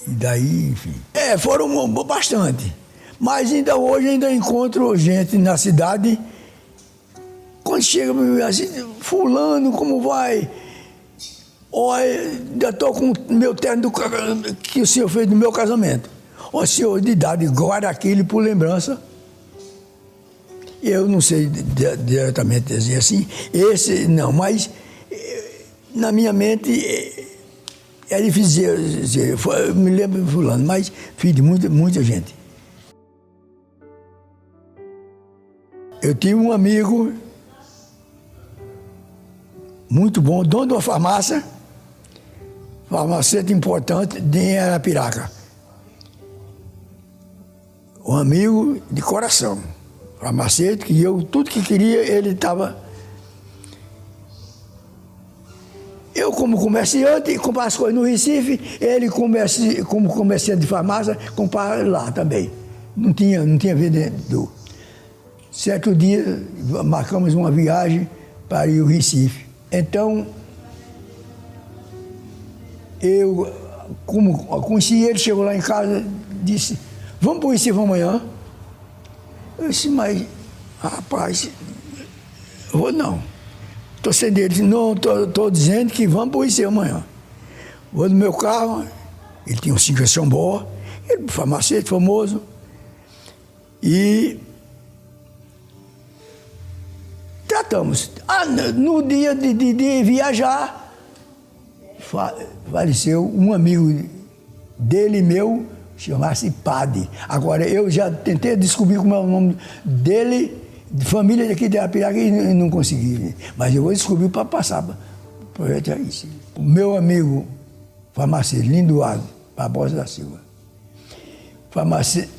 E daí, enfim. Foram bastante. Mas ainda hoje ainda encontro gente na cidade. Quando chega assim, fulano, como vai? Olha, ainda estou com o meu terno que o senhor fez no meu casamento. Ó, senhor de idade, guarda aquele por lembrança. Eu não sei diretamente dizer assim, esse não, mas na minha mente é difícil dizer, eu me lembro de fulano, mas filho de muita gente. Eu tinha um amigo muito bom, dono de uma farmácia, farmacêutico importante em Arapiraca. Um amigo de coração, farmacêutico, e eu, tudo que queria, ele estava. Eu, como comerciante, comprava as coisas no Recife, ele, como comerciante de farmácia, comprava lá também. Não tinha vendedor. Certo dia, marcamos uma viagem para o Recife. Então, eu, como conheci ele, chegou lá em casa, disse, vamos para o Recife amanhã? Eu disse, mas, rapaz, eu vou não. Estou sendo ele, não, estou dizendo que vamos para o Recife amanhã. Vou no meu carro, ele tinha uma situação boa, ele farmacêutico famoso, e tratamos. No dia de viajar, faleceu um amigo dele e meu, chama-se Padre. Agora, eu já tentei descobrir como é o nome dele, de família daqui de Arapiraca, e não consegui. Mas eu vou descobrir para passar para o projeto aí. O meu amigo farmacêutico, Lindoado Barbosa da Silva. Farmacêutico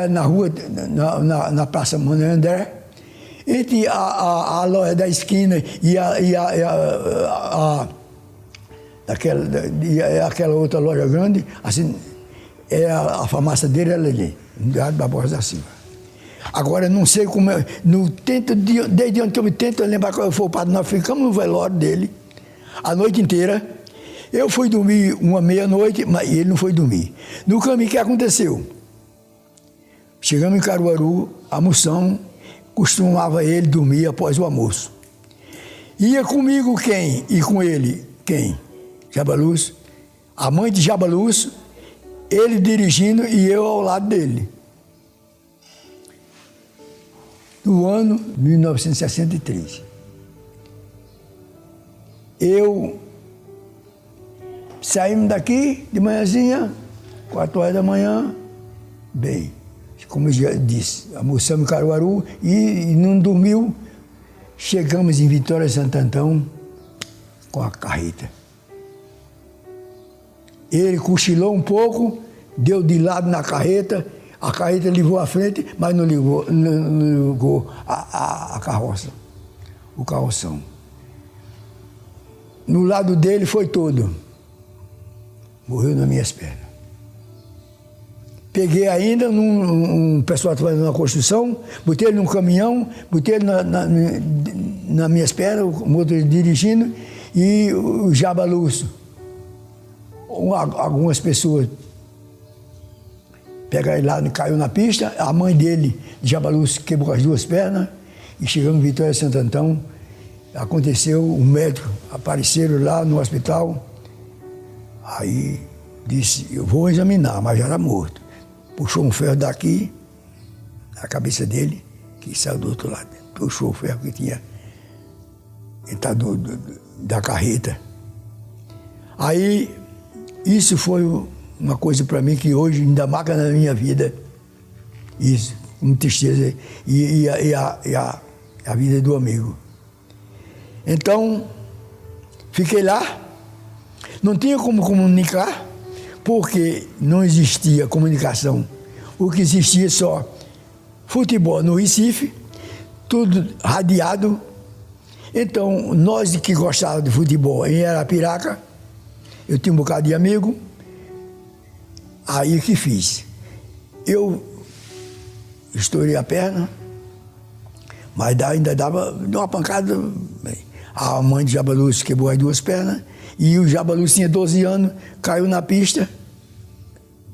na rua, na Praça Manuel André, entre a loja da esquina e aquela outra loja grande, assim, a farmácia dele era ali, Lindoado Barbosa da Silva. Agora, não sei como é, desde onde eu me tento lembrar que eu fui o padre, nós ficamos no velório dele a noite inteira. Eu fui dormir uma meia-noite, mas ele não foi dormir. No caminho, o que aconteceu? Chegamos em Caruaru, almoçamos, costumava ele dormir após o almoço. Ia comigo quem? E com ele quem? Jabaluz, a mãe de Jabaluz, ele dirigindo e eu ao lado dele. No ano 1963. Saímos daqui de manhãzinha, 4 horas da manhã, bem, como eu já disse, almoçamos em Caruaru e não dormiu. Chegamos em Vitória de Santo Antão com a carreta. Ele cochilou um pouco, deu de lado na carreta, a carreta levou à frente, mas não ligou a carroça, o carroção. No lado dele foi todo. Morreu nas minhas pernas. Peguei ainda um pessoal trabalhando na construção, botei ele num caminhão, botei ele nas minhas pernas, o motor dirigindo, e o Jabaluço. Algumas pessoas pegaram ele lá, caiu na pista, a mãe dele, Jabaluço, quebrou as duas pernas, e chegamos em Vitória de Santo Antão. Aconteceu, o médico apareceram lá no hospital, aí disse, eu vou examinar, mas já era morto. Puxou um ferro daqui, na cabeça dele, que saiu do outro lado. Puxou o ferro que tinha entrado da carreta. Aí, isso foi uma coisa para mim que hoje ainda marca na minha vida. Isso, com tristeza. E a vida do amigo. Então, fiquei lá, não tinha como comunicar, porque não existia comunicação. O que existia só futebol no Recife, tudo radiado. Então, nós que gostávamos de futebol em Arapiraca, eu tinha um bocado de amigo, aí que fiz. Eu estourei a perna, mas ainda dava uma pancada. A mãe de Jabaluz quebrou as duas pernas E o Jabalus tinha 12 anos, caiu na pista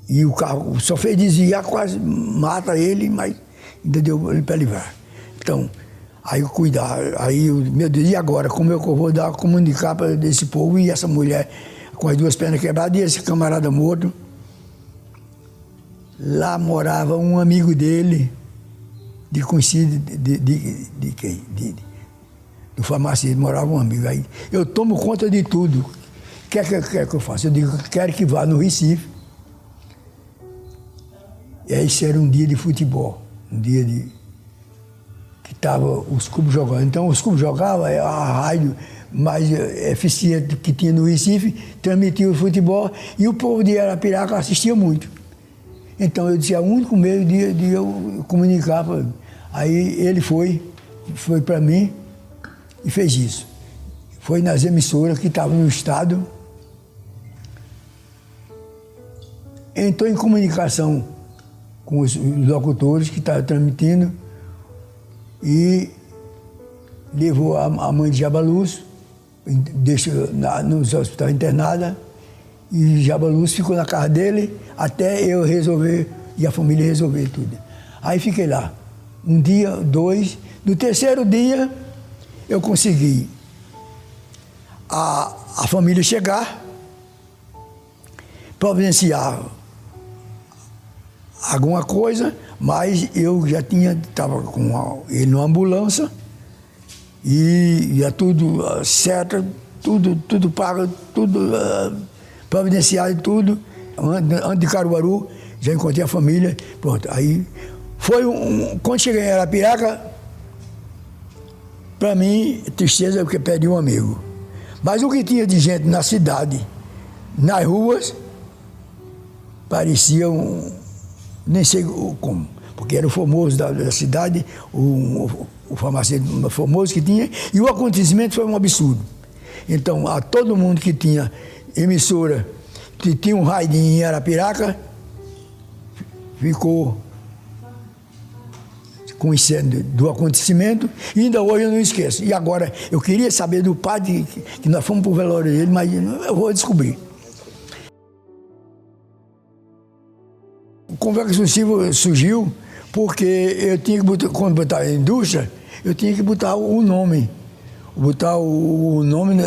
e o carro só fez desviar, quase mata ele, mas ainda deu ele para livrar. Então, aí eu cuidar, aí, meu Deus, e agora? Como é que eu vou comunicar para esse povo e essa mulher com as duas pernas quebradas e esse camarada morto? Lá morava um amigo dele, de conhecido de quem? Do farmacêutico, morava um amigo. Aí eu tomo conta de tudo. O que é que eu faço? Eu digo, quero que vá no Recife. E aí isso era um dia de futebol, um dia que estavam os clubes jogando. Então os clubes jogavam, a rádio mais eficiente que tinha no Recife transmitia o futebol e o povo de Arapiraca assistia muito. Então eu disse, é o único meio de eu comunicar. Aí ele foi para mim e fez isso. Foi nas emissoras que estavam no estado, entrou em comunicação com os locutores que estavam transmitindo e levou a mãe de Jabalus, deixou no hospital internada, e Jabalus ficou na casa dele até eu resolver e a família resolver tudo. Aí fiquei lá, um dia, dois, no terceiro dia eu consegui a família chegar, providenciar alguma coisa, mas eu já estava com ele numa ambulância e ia tudo certo, tudo pago, tudo providenciado, tudo. Antes de Caruaru, já encontrei a família, pronto. Aí foi quando cheguei em Arapiraca, para mim, tristeza porque perdi um amigo. Mas o que tinha de gente na cidade, nas ruas, parecia nem sei como, porque era o famoso da cidade, o farmacêutico famoso que tinha, e o acontecimento foi um absurdo. Então, a todo mundo que tinha emissora, que tinha um raio em Arapiraca, ficou conhecendo do acontecimento, e ainda hoje eu não esqueço. E agora, eu queria saber do padre, que nós fomos para o velório dele, mas eu vou descobrir. O Convexo Extensivo surgiu porque eu tinha que botar, quando botar a indústria, eu tinha que botar o nome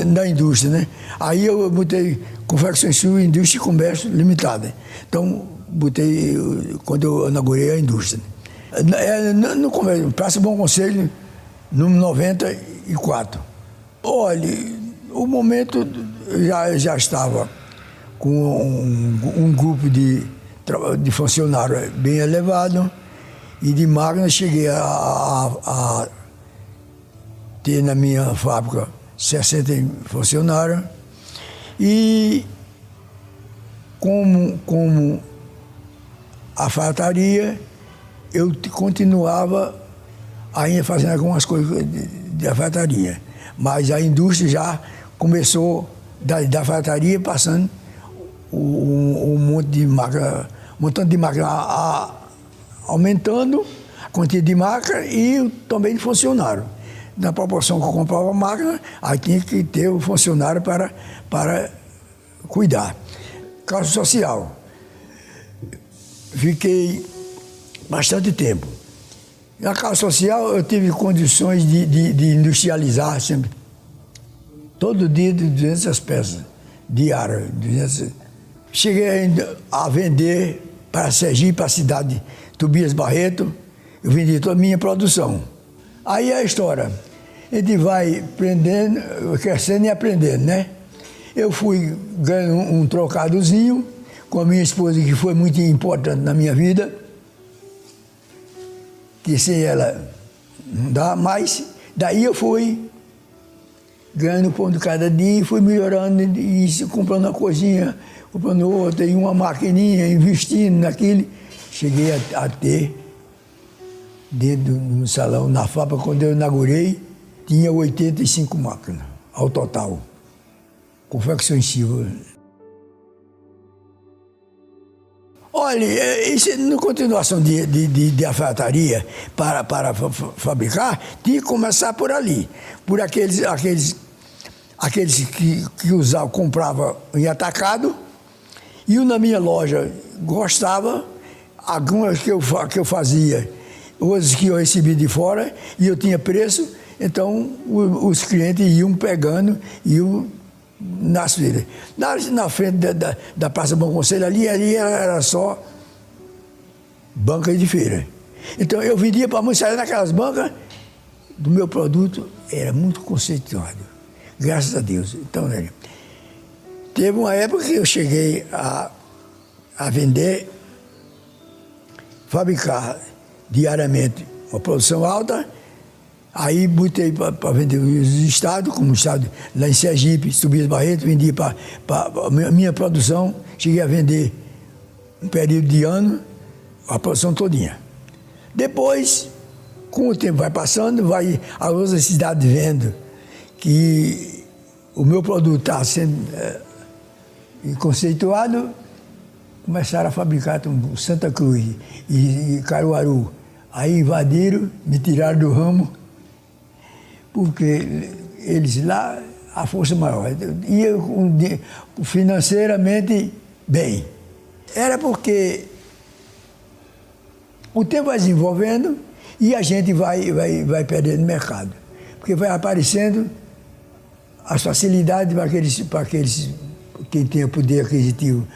da indústria, né? Aí eu botei Confecção Sul Indústria e Comércio Limitada. Então, botei, quando eu inaugurei a indústria. No Praça Bom Conselho, número 94. Olha, o momento já estava com um grupo de funcionário bem elevado e de máquina cheguei a ter na minha fábrica 60 funcionários e como a fartaria eu continuava ainda fazendo algumas coisas de fartaria, mas a indústria já começou da fartaria passando um montão de máquina aumentando a quantidade de máquina e também de funcionário. Na proporção que eu comprava a máquina, aí tinha que ter o funcionário para cuidar. Causa social. Fiquei bastante tempo. Na causa social eu tive condições de industrializar sempre. Todo dia de 200 peças diárias. Cheguei a vender para Sergipe, para a cidade de Tobias Barreto, eu vendi toda a minha produção. Aí é a história, a gente vai aprendendo, crescendo e aprendendo, né? Eu fui ganhando um trocadozinho com a minha esposa, que foi muito importante na minha vida, que sem ela não dá mais. Daí eu fui ganhando pão de cada dia, fui melhorando e comprando uma coisinha, comprando outra, e uma maquininha, investindo naquilo. Cheguei a ter, dentro do salão, na fábrica, quando eu inaugurei, tinha 85 máquinas, ao total. Confecção extensiva. Olha, isso, na continuação de alfaiataria para fabricar, tinha que começar por ali, por aqueles aqueles que usavam, compravam em atacado, e na minha loja gostava, algumas que eu fazia, outras que eu recebia de fora, e eu tinha preço, então os clientes iam pegando, iam nas feiras. Na frente da Praça Bom Conselho, ali era só banca de feira. Então eu vendia para muitos, sair naquelas bancas, do meu produto era muito conceituado, graças a Deus. Então, né, teve uma época que eu cheguei a vender, fabricar diariamente uma produção alta, aí botei para vender os estados, como o estado lá em Sergipe, Tobias Barreto, vendia para a minha produção, cheguei a vender um período de ano, a produção todinha. Depois, com o tempo vai passando, vai as outras cidades vendo que o meu produto está sendo conceituado, começaram a fabricar Santa Cruz e Caruaru. Aí invadiram, me tiraram do ramo, porque eles lá, a força maior, ia financeiramente bem. Era porque o tempo vai desenvolvendo e a gente vai perdendo mercado. Porque vai aparecendo as facilidades para aqueles que tem o poder aquisitivo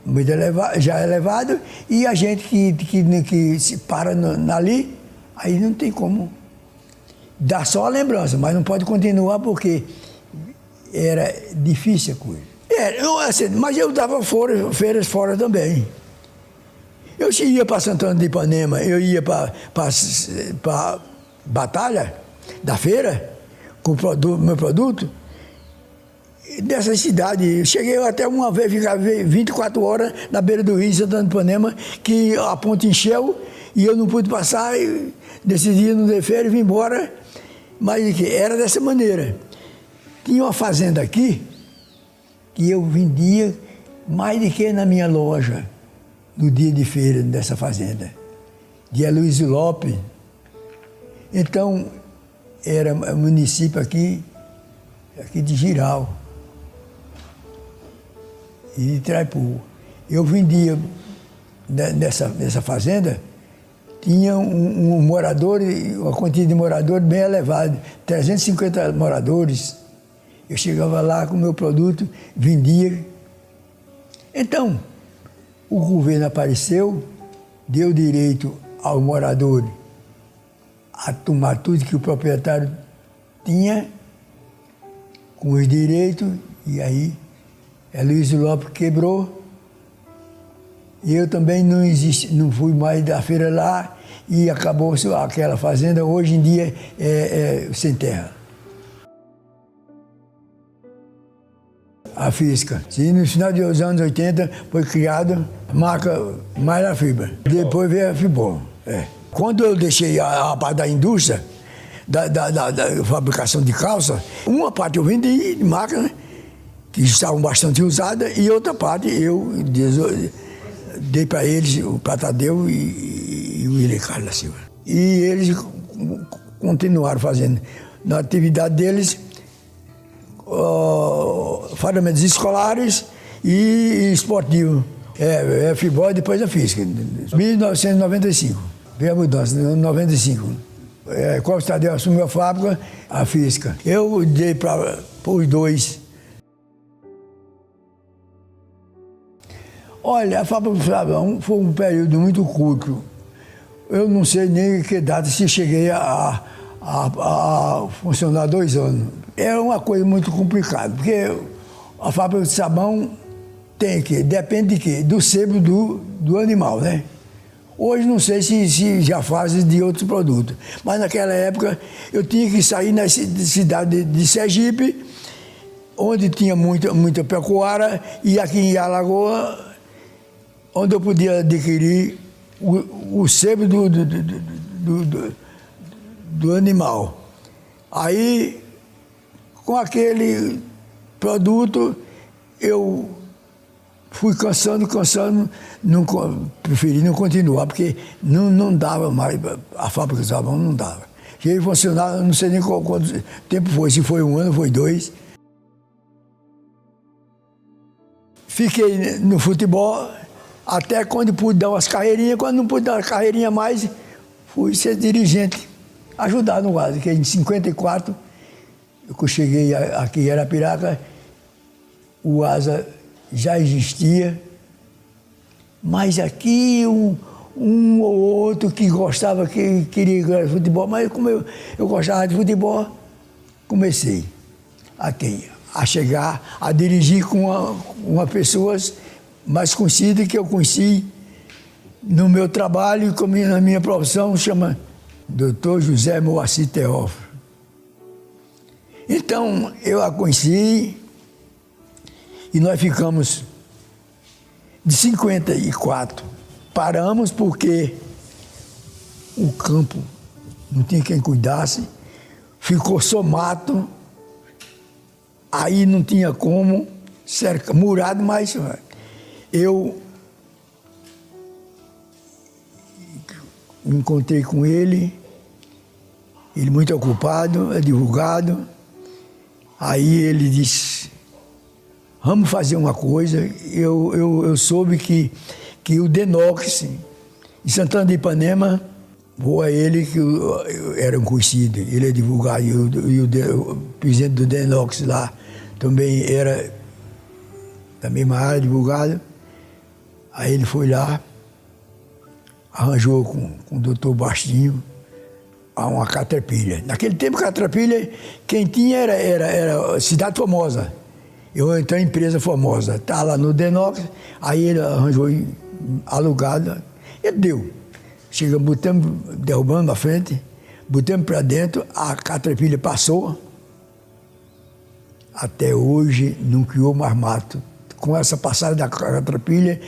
muito elevado, já elevado, e a gente que se para ali, aí não tem como. Dá só a lembrança, mas não pode continuar porque era difícil a coisa. Mas eu dava feiras fora também. Eu ia para Santana de Ipanema, eu ia para Batalha da feira com meu produto. Dessa cidade, eu cheguei até uma vez, ficar 24 horas na beira do rio, Santana de Ipanema, que a ponte encheu e eu não pude passar, e decidi não ter feira e vim embora. Mas era dessa maneira. Tinha uma fazenda aqui que eu vendia mais do que na minha loja, no dia de feira dessa fazenda, de Aloysio Lopes. Então, era município aqui de Giral e de Traipu. Eu vendia nessa fazenda, tinha um morador, uma quantia de moradores bem elevada, 350 moradores. Eu chegava lá com o meu produto, vendia. Então, o governo apareceu, deu direito ao morador a tomar tudo que o proprietário tinha, com os direitos, e aí Aloysio Lopes quebrou. E eu também não fui mais da feira lá e acabou aquela fazenda, hoje em dia é sem terra. A Fisca. E no final dos anos 80 foi criada a marca Malha Fibra. Depois veio a Fibor. Quando eu deixei a parte da indústria, da fabricação de calça, uma parte eu vendi de máquinas que estavam bastante usadas e outra parte eu dei para eles, o Tadeu e o William Carlos da Silva. E eles continuaram fazendo, na atividade deles, fardamentos escolares e esportivos. Fibor e depois a Fisca. 1995, veio a mudança, em 95. Qual o Tadeu assumiu a fábrica? A Fisca. Eu dei para os dois. Olha, a fábrica do Flavão foi um período muito curto. Eu não sei nem que data se cheguei a funcionar 2 anos. Era uma coisa muito complicada, porque a fábrica de sabão tem que, depende de quê? Do sebo do animal, né? Hoje não sei se já fazem de outros produtos, mas naquela época eu tinha que sair na cidade de Sergipe, onde tinha muita pecuária, e aqui em Alagoas, onde eu podia adquirir o sebo do animal. Aí, com aquele produto, eu fui cansando, preferi não continuar, porque não dava mais, a fábrica de sabão não dava. Cheguei a funcionar, não sei nem quanto tempo foi, se foi 1 ano, foi 2. Fiquei no futebol até quando pude dar umas carreirinhas. Quando não pude dar carreirinha mais, fui ser dirigente, ajudar no Asa, que em 54, eu cheguei aqui em Arapiraca, o Asa já existia, mas aqui um ou outro que gostava, que queria jogar futebol, mas como eu gostava de futebol, comecei a chegar, a dirigir com uma pessoa mais conhecida que eu conheci no meu trabalho, na minha profissão, chama Dr. José Moacir Teófilo. Então, eu a conheci e nós ficamos de 54. Paramos porque o campo não tinha quem cuidasse, ficou só mato, aí não tinha como, murado, mas eu encontrei com ele muito ocupado, advogado, aí ele disse, vamos fazer uma coisa. Eu soube que o Denox, em Santana de Ipanema, vou a ele, que era um conhecido, ele é advogado, e o presidente do Denox lá também era da mesma área, advogado. Aí ele foi lá, arranjou com o doutor Bastinho uma Caterpillar. Naquele tempo, Caterpillar, quem tinha era Cidade Formosa. Eu entrei em empresa famosa, tá lá no Denox, aí ele arranjou alugado, ele deu. Chegamos, botamos, derrubando na frente, botamos para dentro, a Caterpillar passou. Até hoje não criou mais mato. Com essa passagem da Caterpillar,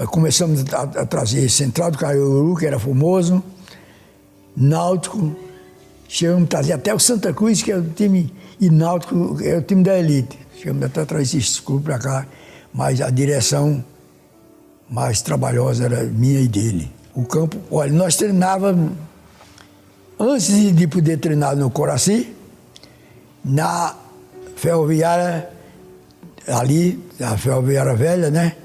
começamos a trazer Central do Caruru, que era famoso, Náutico, chegamos a trazer até o Santa Cruz, que é o time, e Náutico, é o time da elite. Chegamos até a trazer esses clubes para cá, mas a direção mais trabalhosa era minha e dele. O campo, olha, nós treinávamos, antes de poder treinar no Coraci, na Ferroviária, ali, a Ferroviária Velha, né?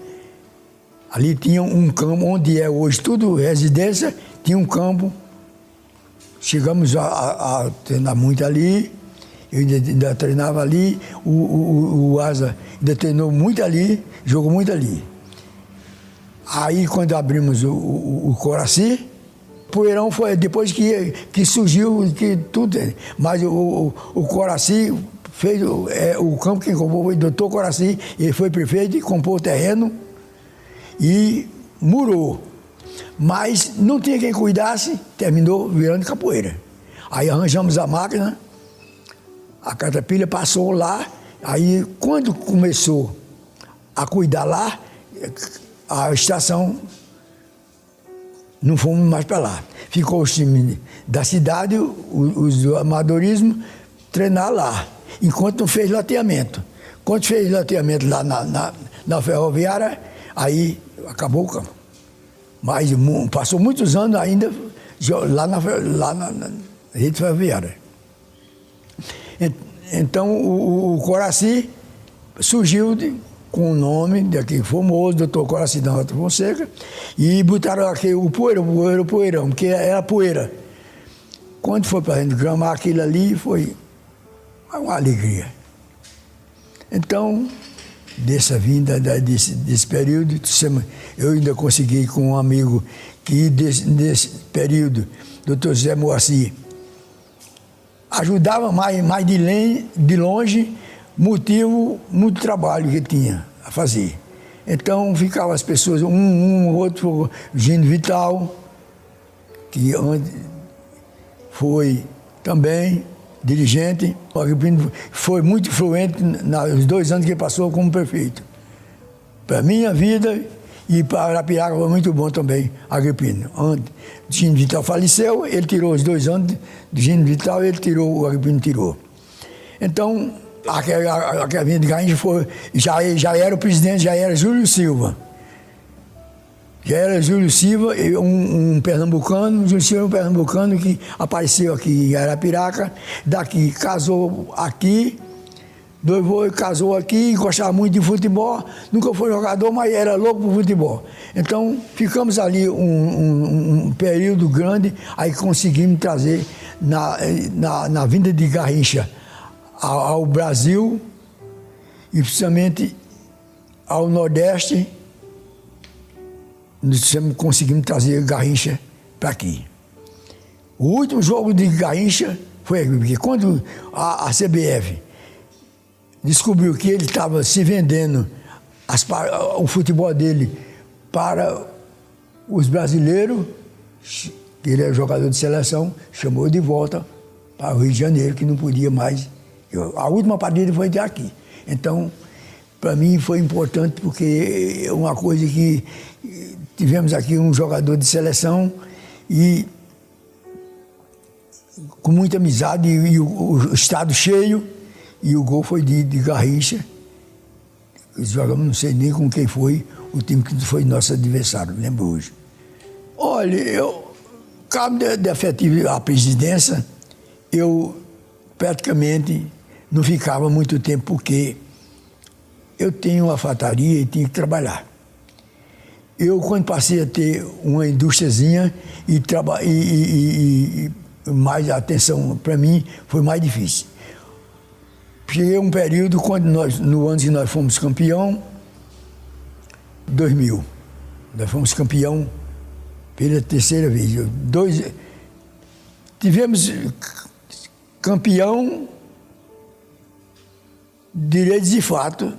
Ali tinha um campo, onde é hoje tudo residência, tinha um campo. Chegamos a treinar muito ali, eu ainda treinava ali, o Asa ainda treinou muito ali, jogou muito ali. Aí, quando abrimos o Coraci, Poeirão foi depois que surgiu que tudo, mas o Coraci fez o campo, quem comprou foi o doutor Coraci, ele foi prefeito e comprou o terreno e murou. Mas não tinha quem cuidasse, terminou virando capoeira. Aí arranjamos a máquina, a Caterpillar passou lá, aí quando começou a cuidar lá, a estação, não fomos mais para lá. Ficou os times da cidade, os do amadorismo, treinar lá, enquanto não fez loteamento. Quando fez loteamento lá na Ferroviária, aí acabou o campo. Mas passou muitos anos ainda lá na rede ferroviária. Então o Coraci surgiu com o nome daquele famoso doutor Coraci da Rota Fonseca, e botaram aqui o Poeirão, porque era poeira. Quando foi para a gente gramar aquilo ali, foi uma alegria. Então, dessa vinda, desse período, eu ainda consegui com um amigo que, nesse período, doutor José Moacir, ajudava mais de longe, motivo, muito trabalho que tinha a fazer. Então, ficavam as pessoas, outro, Gino Vital, que foi também dirigente, o Agripino foi muito influente nos 2 anos que ele passou como prefeito. Para a minha vida e para Arapiraca foi muito bom também, Agripino. Gino Vital faleceu, ele tirou os 2 anos de Gino Vital, o Agripino tirou. Então, aquela vinda de Garrincha já era o presidente, já era Júlio Silva. Já era Júlio Silva, um pernambucano, Júlio Silva, um pernambucano que apareceu aqui em Arapiraca, daqui casou aqui, noivou e casou aqui, gostava muito de futebol, nunca foi jogador, mas era louco por futebol. Então, ficamos ali um período grande, aí conseguimos trazer na vinda de Garrincha ao Brasil, e principalmente ao Nordeste, nós conseguimos trazer Garrincha para aqui. O último jogo de Garrincha foi aqui, porque quando a CBF descobriu que ele estava se vendendo o futebol dele para os brasileiros, ele era jogador de seleção, chamou de volta para o Rio de Janeiro, que não podia mais. A última partida foi até aqui. Então, para mim foi importante, porque é uma coisa que tivemos aqui um jogador de seleção e com muita amizade e o estado cheio, e o gol foi de Garrincha. Jogamos, não sei nem com quem foi, o time que foi nosso adversário, lembro hoje. Olha, cabo de efetivo à presidência, eu praticamente não ficava muito tempo, porque eu tenho uma fataria e tinha que trabalhar. Eu, quando passei a ter uma indústriazinha e mais atenção para mim, foi mais difícil. Cheguei a um período, no ano que nós fomos campeão, 2000, nós fomos campeão pela terceira vez. Tivemos campeão direitos de fato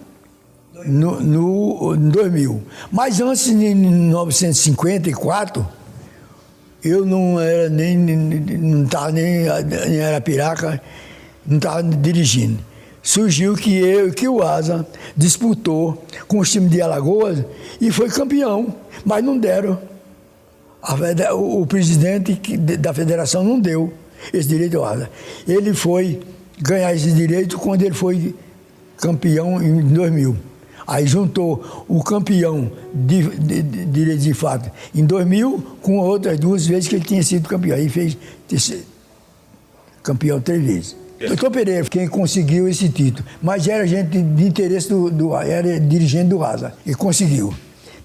no 2000. Mas antes, em 1954, eu não estava nem em Arapiraca, não estava dirigindo. Surgiu que o Asa disputou com o time de Alagoas e foi campeão, mas não deram. O presidente da federação não deu esse direito ao Asa. Ele foi ganhar esse direito quando ele foi campeão em 2000. Aí juntou o campeão de direito de fato em 2000 com outras 2 vezes que ele tinha sido campeão. Aí fez campeão 3 vezes. Doutor Pereira, quem conseguiu esse título, mas era gente de interesse era dirigente do Asa, e conseguiu.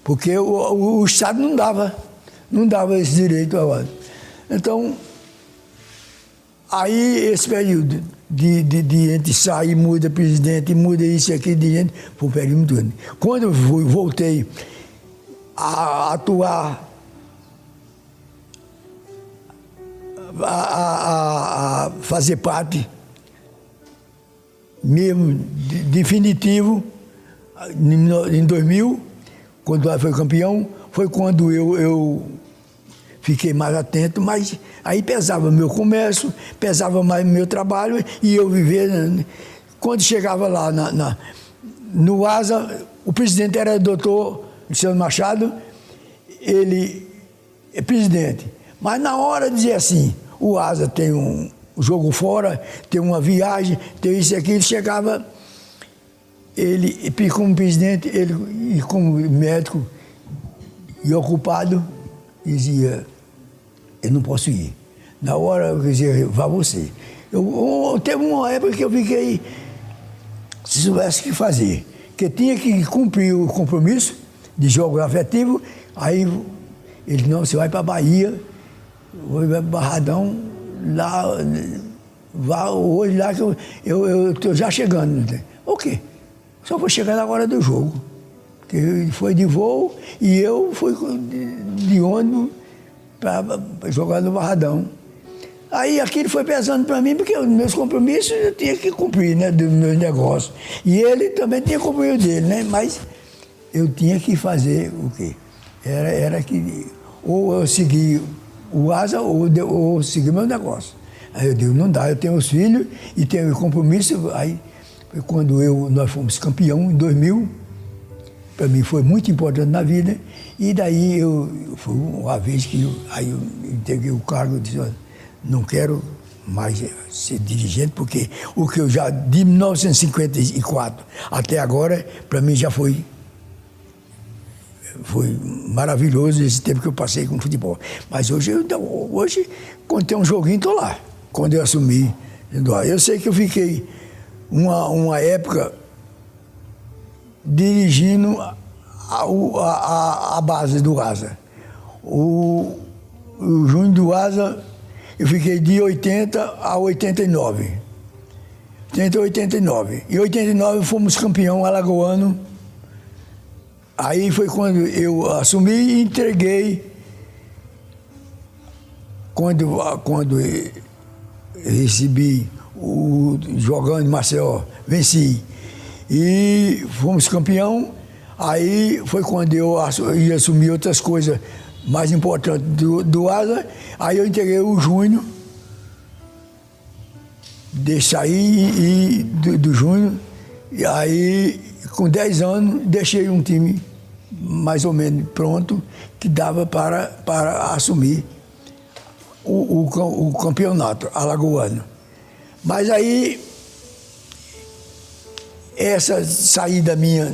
Porque o Estado não dava esse direito ao Asa. Então, aí esse período de gente sair, muda presidente, muda isso e aquilo de gente, foi um período muito grande. Quando eu voltei a atuar, a fazer parte mesmo definitivo, em 2000, quando ela foi campeão, foi quando eu fiquei mais atento, mas aí pesava meu comércio, pesava mais meu trabalho e eu viver. Quando chegava lá no Asa, o presidente era o doutor Luciano Machado, ele é presidente. Mas na hora de dizer assim, o Asa tem um jogo fora, tem uma viagem, tem isso e aquilo, chegava, ele como presidente, ele e como médico e ocupado, dizia, eu não posso ir. Na hora eu dizia, vá você. Teve uma época que eu fiquei, se soubesse o que fazer, que tinha que cumprir o compromisso de jogo afetivo, aí ele, não, você vai para a Bahia, vai para Barradão, lá, vá hoje lá que eu estou já chegando. O quê? Só vou chegar na hora do jogo. Porque ele foi de voo e eu fui de ônibus para jogar no Barradão. Aí aquilo foi pesando para mim, porque os meus compromissos eu tinha que cumprir, né, dos meus negócios. E ele também tinha que cumprir o dele, né? Mas eu tinha que fazer o quê? Era que ou eu segui o Asa ou seguir meu negócio. Aí eu digo, não dá, eu tenho os filhos e tenho compromisso. Aí foi quando nós fomos campeão em 2000, para mim foi muito importante na vida, e daí foi uma vez que eu entreguei o cargo e disse, olha, não quero mais ser dirigente, porque o que eu já, de 1954 até agora, para mim já foi foi maravilhoso esse tempo que eu passei com futebol. Mas hoje, quando tem um joguinho, estou lá. Quando eu assumi. Eu sei que eu fiquei uma época dirigindo a base do Asa. O Júnior do Asa, eu fiquei de 80 a 89. 80 a 89. Em 89 fomos campeão alagoano. Aí foi quando eu assumi e entreguei. Quando recebi jogando em Maceió, venci. E fomos campeão. Aí foi quando eu ia assumir outras coisas mais importantes do Asa. Aí eu entreguei o Júnior. Deixei sair do Júnior. E aí, com 10 anos, deixei um time mais ou menos pronto, que dava para assumir o campeonato alagoano. Mas aí, essa saída minha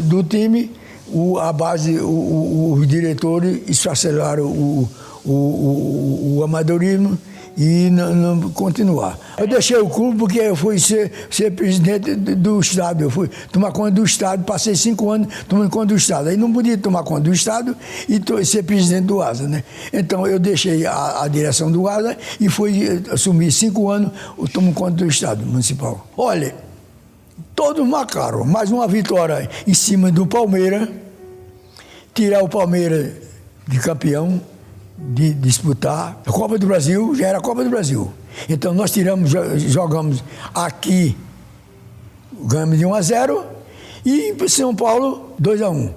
do time, a base, os diretores esfacelaram o amadorismo e não continuar. Eu deixei o clube porque eu fui ser presidente do Estado. Eu fui tomar conta do Estado, passei 5 anos tomando conta do Estado. Aí não podia tomar conta do Estado e ser presidente do Asa, né? Então eu deixei a direção do Asa e fui assumir 5 anos tomando conta do Estado municipal. Olha, todos marcaram, mais uma vitória em cima do Palmeiras, tirar o Palmeiras de campeão, de disputar. A Copa do Brasil já era a Copa do Brasil. Então nós jogamos aqui, ganhamos de 1-0 e em São Paulo 2-1.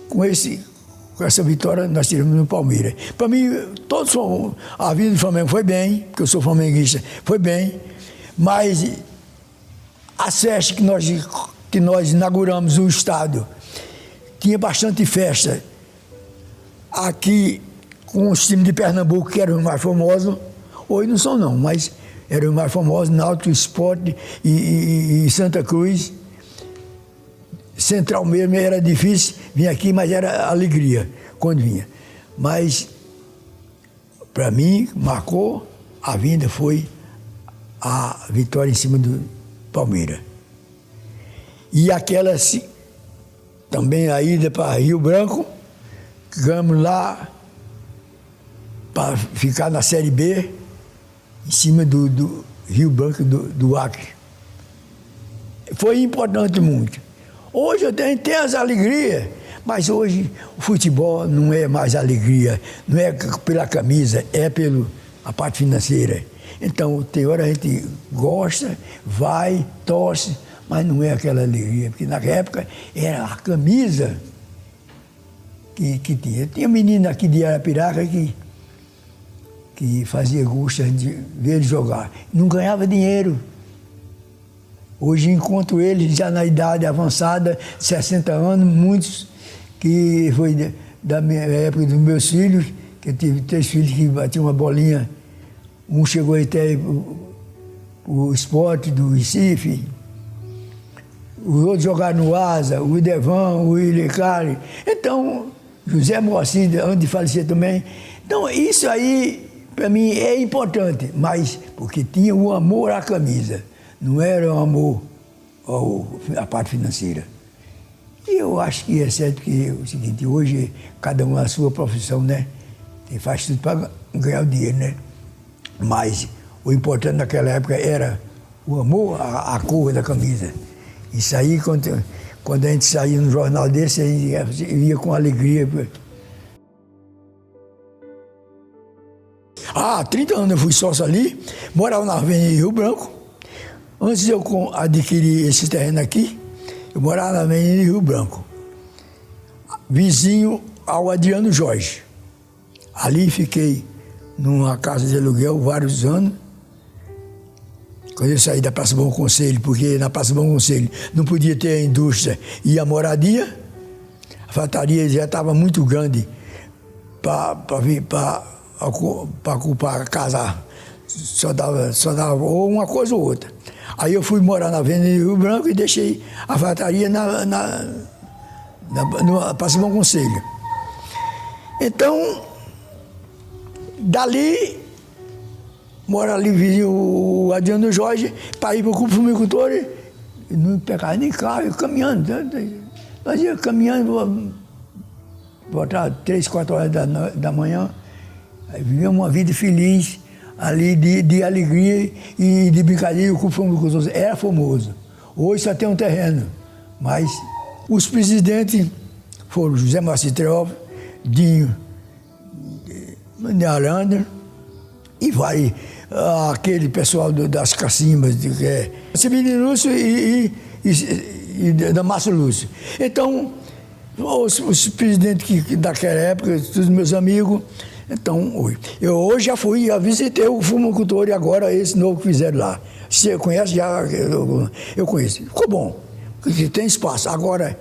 Com essa vitória nós tiramos no Palmeiras. Para mim, a vida do Flamengo foi bem, porque eu sou flamenguista, foi bem, mas a festa que nós inauguramos o estádio, tinha bastante festa aqui com os times de Pernambuco, que eram os mais famosos. Hoje não são não, mas eram os mais famosos, Náutico, Sport e Santa Cruz. Central mesmo era difícil vir aqui, mas era alegria quando vinha. Mas, para mim, marcou, a vinda foi a vitória em cima do Palmeiras. E aquela também a ida para Rio Branco, ganhamos lá para ficar na Série B, em cima do Rio Branco, do Acre. Foi importante muito. Hoje eu tenho as alegrias, mas hoje o futebol não é mais alegria, não é pela camisa, é pela parte financeira. Então, tem hora a gente gosta, vai, torce, mas não é aquela alegria, porque na época era a camisa que tinha. Tinha menina aqui de Arapiraca que fazia gosto de ver ele jogar. Não ganhava dinheiro. Hoje encontro ele já na idade avançada, 60 anos, muitos que foi da minha época dos meus filhos, que eu tive 3 filhos que batiam uma bolinha. Um chegou até o Sport do Recife, os outros jogaram no Asa, o Idevan, o Ilecari. Então, José Moacir, antes de falecer também. Então, isso aí, para mim, é importante, mas porque tinha o amor à camisa, não era o amor à parte financeira. E eu acho que é certo que é o seguinte, hoje cada um na sua profissão, né? Faz tudo para ganhar o dinheiro, né? Mas o importante naquela época era o amor à cor da camisa. Isso aí, quando a gente saía no jornal desse, a gente ia com alegria. 30 anos eu fui sócio ali, morava na Avenida Rio Branco. Antes de eu adquirir esse terreno aqui, eu morava na Avenida Rio Branco, vizinho ao Adriano Jorge. Ali fiquei numa casa de aluguel vários anos. Quando eu saí da Praça Bom Conselho, porque na Praça Bom Conselho não podia ter a indústria e a moradia, a factaria já estava muito grande para ocupar, casar. Só dava ou uma coisa ou outra. Aí eu fui morar na Avenida Rio Branco e deixei a factaria para Simão Conselho. Então, dali, mora ali vizinho o Adriano Jorge, para ir para o Clube Fumicultor, não pegava nem carro, caminhando. Nós ia caminhando, voltava 3, 4 horas da manhã, aí vivíamos uma vida feliz, ali de alegria e de brincadeira. O Clube Fumicultor era famoso. Hoje só tem um terreno, mas os presidentes foram José Marci Treófilo, Dinho de Aranda e vai aquele pessoal das cacimbas, Severino Lúcio e Damasio Lúcio. Então, os presidentes daquela época, todos meus amigos, então, eu hoje já fui, já visitei o Fumicultor e agora esse novo que fizeram lá. Você conhece já? Eu conheço. Ficou bom, porque tem espaço. Agora,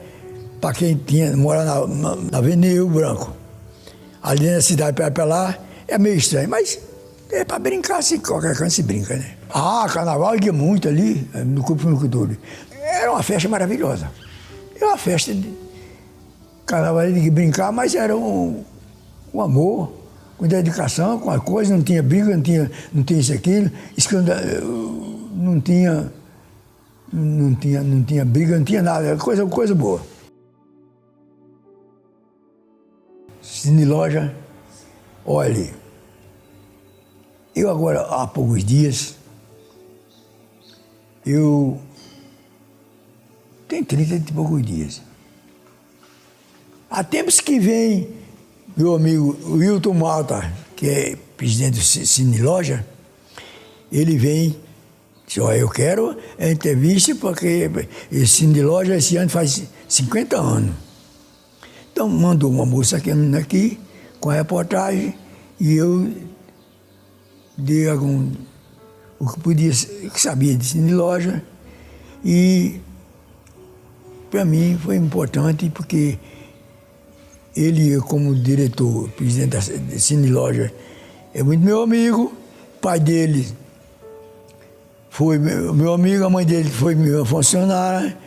para quem mora na Avenida Rio Branco, ali na cidade para lá, é meio estranho, mas é para brincar, assim, qualquer canto se brinca, né? Carnaval ia muito ali, no Clube Fumicultor. Era uma festa maravilhosa. Era uma festa de carnaval de brincar, mas era um amor, com dedicação, com a coisa, não tinha briga, não tinha isso, aquilo, não tinha briga, não tinha nada, era coisa boa. Cine Loja, olha, eu agora, há poucos dias, tem 30 e poucos dias. Há tempos que vem meu amigo Wilton Malta, que é presidente do Cine Loja, ele vem, diz, ó, eu quero a entrevista porque esse Cine Loja esse ano faz 50 anos. Então mandou uma moça aqui com a reportagem e eu dei o que podia, que sabia de Cine Loja, e para mim foi importante porque ele, como diretor, presidente da Cine Loja, é muito meu amigo, o pai dele foi meu amigo, a mãe dele foi minha funcionária,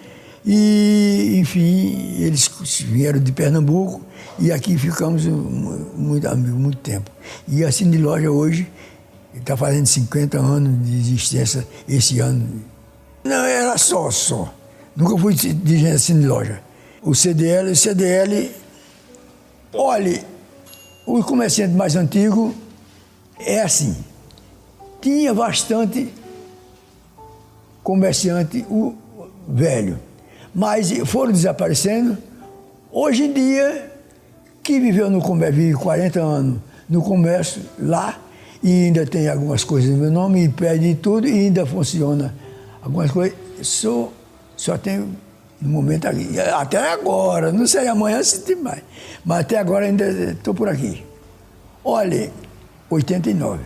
e, enfim, eles vieram de Pernambuco e aqui ficamos muito amigos, muito tempo. E a Cine Loja hoje está fazendo 50 anos de existência esse ano. Não, era só. Nunca fui dirigente da Cine Loja. O CDL, olha, o comerciante mais antigo é assim, tinha bastante comerciante velho, mas foram desaparecendo. Hoje em dia, que viveu no comércio, vive 40 anos no comércio lá, e ainda tem algumas coisas no meu nome, e pede tudo, e ainda funciona algumas coisas, só tem no momento aqui, até agora, não sei amanhã se tem mais, mas até agora ainda estou por aqui. Olha, 89.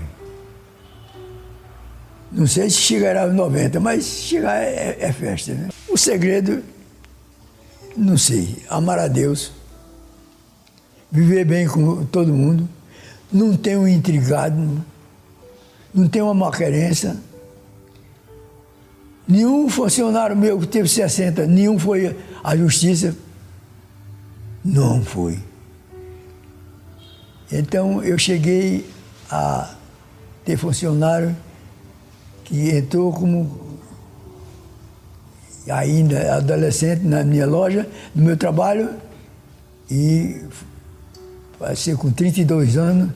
Não sei se chegará aos 90, mas chegar é festa, né? O segredo, não sei, amar a Deus, viver bem com todo mundo, não ter um intrigado, não ter uma malquerença. Nenhum funcionário meu que teve 60, nenhum foi à justiça. Não foi. Então eu cheguei a ter funcionário que entrou como ainda adolescente na minha loja, no meu trabalho, e vai ser com 32 anos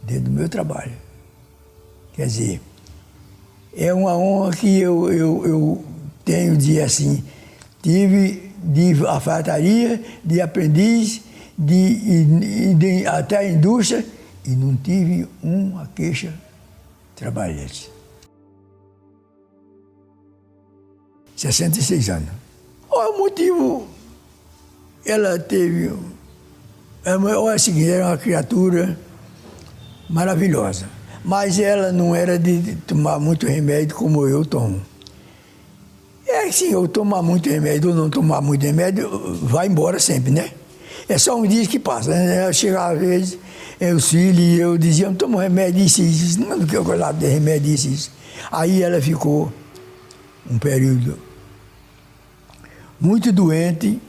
dentro do meu trabalho. Quer dizer, é uma honra que eu tenho de, assim, tive de alfaiataria, de aprendiz, até a indústria, e não tive uma queixa trabalhante. 66 anos. O motivo, ela teve, é o seguinte, era uma criatura maravilhosa, mas ela não era de tomar muito remédio como eu tomo. É assim, eu tomar muito remédio ou não tomar muito remédio, vai embora sempre, né? É só um dia que passa, né? Eu chegava às vezes, os filhos, e eu dizia, não tomo remédio isso, não quero coisa de remédio isso. Aí ela ficou um período muito doente,